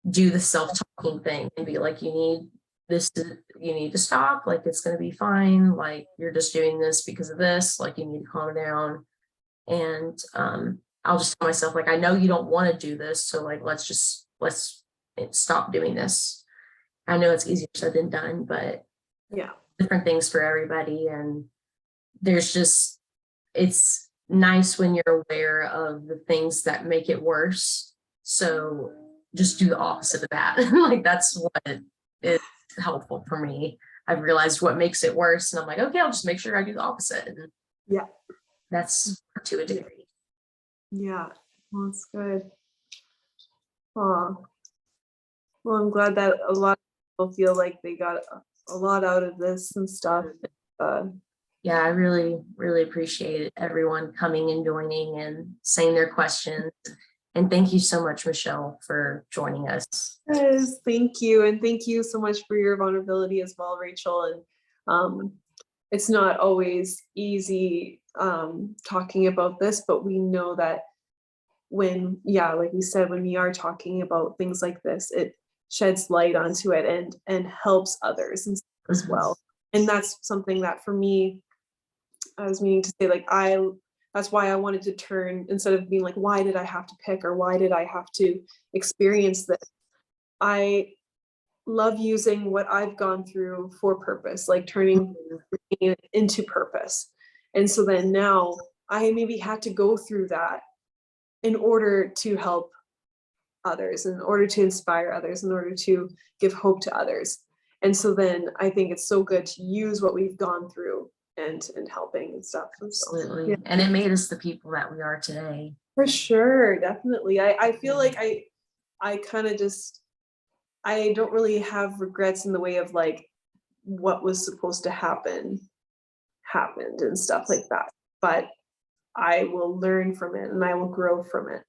do the self-talking thing and be like, you need to stop. Like, it's going to be fine. Like, you're just doing this because of this. Like, you need to calm down. And I'll just tell myself, like, I know you don't want to do this. So like, let's stop doing this. I know it's easier said than done, but Yeah. different things for everybody. And it's nice when you're aware of the things that make it worse. So just do the opposite of that. Like, that's what is helpful for me. I've realized what makes it worse, and I'm like, okay, I'll just make sure I do the opposite. And Yeah. that's to a degree. Yeah. Well, that's good. Oh, well, I'm glad that a lot of people feel like they got a lot out of this and stuff. Yeah, I really, really appreciate everyone coming and joining and saying their questions. And thank you so much, Michelle, for joining us. Yes, thank you. And thank you so much for your vulnerability as well, Rachel. And it's not always easy talking about this, but we know that when, like we said, when we are talking about things like this, it sheds light onto it and helps others as well. And that's something that for me, I was meaning to say, like, that's why I wanted to turn, instead of being like, why did I have to pick, or why did I have to experience this? I love using what I've gone through for purpose, like turning it into purpose. And so then now I maybe had to go through that in order to help others, in order to inspire others, in order to give hope to others. And so then I think it's so good to use what we've gone through and helping and stuff. And so, Absolutely. yeah. And it made us the people that we are today. For sure, definitely. I feel like I kind of just, I don't really have regrets in the way of like what was supposed to happen happened and stuff like that. But I will learn from it and I will grow from it.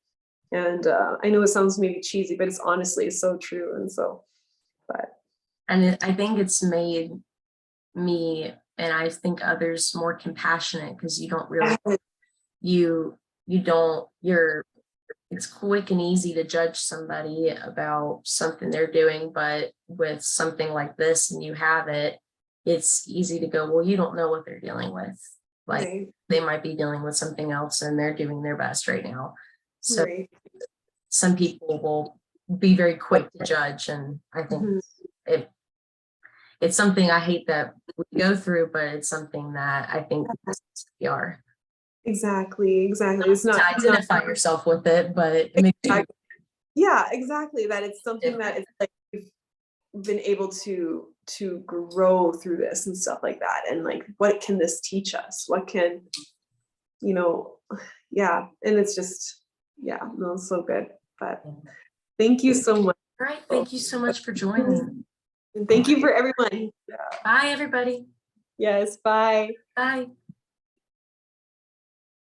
And I know it sounds maybe cheesy, but it's honestly so true. And so, but. And I think it's made me, and I think others, more compassionate, because you don't really, it's quick and easy to judge somebody about something they're doing, but with something like this and you have it, it's easy to go, well, you don't know what they're dealing with. Like, right. They might be dealing with something else and they're doing their best right now. So right. Some people will be very quick to judge, and I think it's something I hate that we go through, but it's something that I think we are. Exactly. It's not to identify yourself with it, but it makes you. Yeah, exactly. That it's something that it's like we've been able to grow through this and stuff like that. And like, what can this teach us? What can, yeah. And it's just, it's so good. But thank you so much. All right. Thank you so much for joining. And thank you for everyone. Bye, everybody. Yes. Bye. Bye.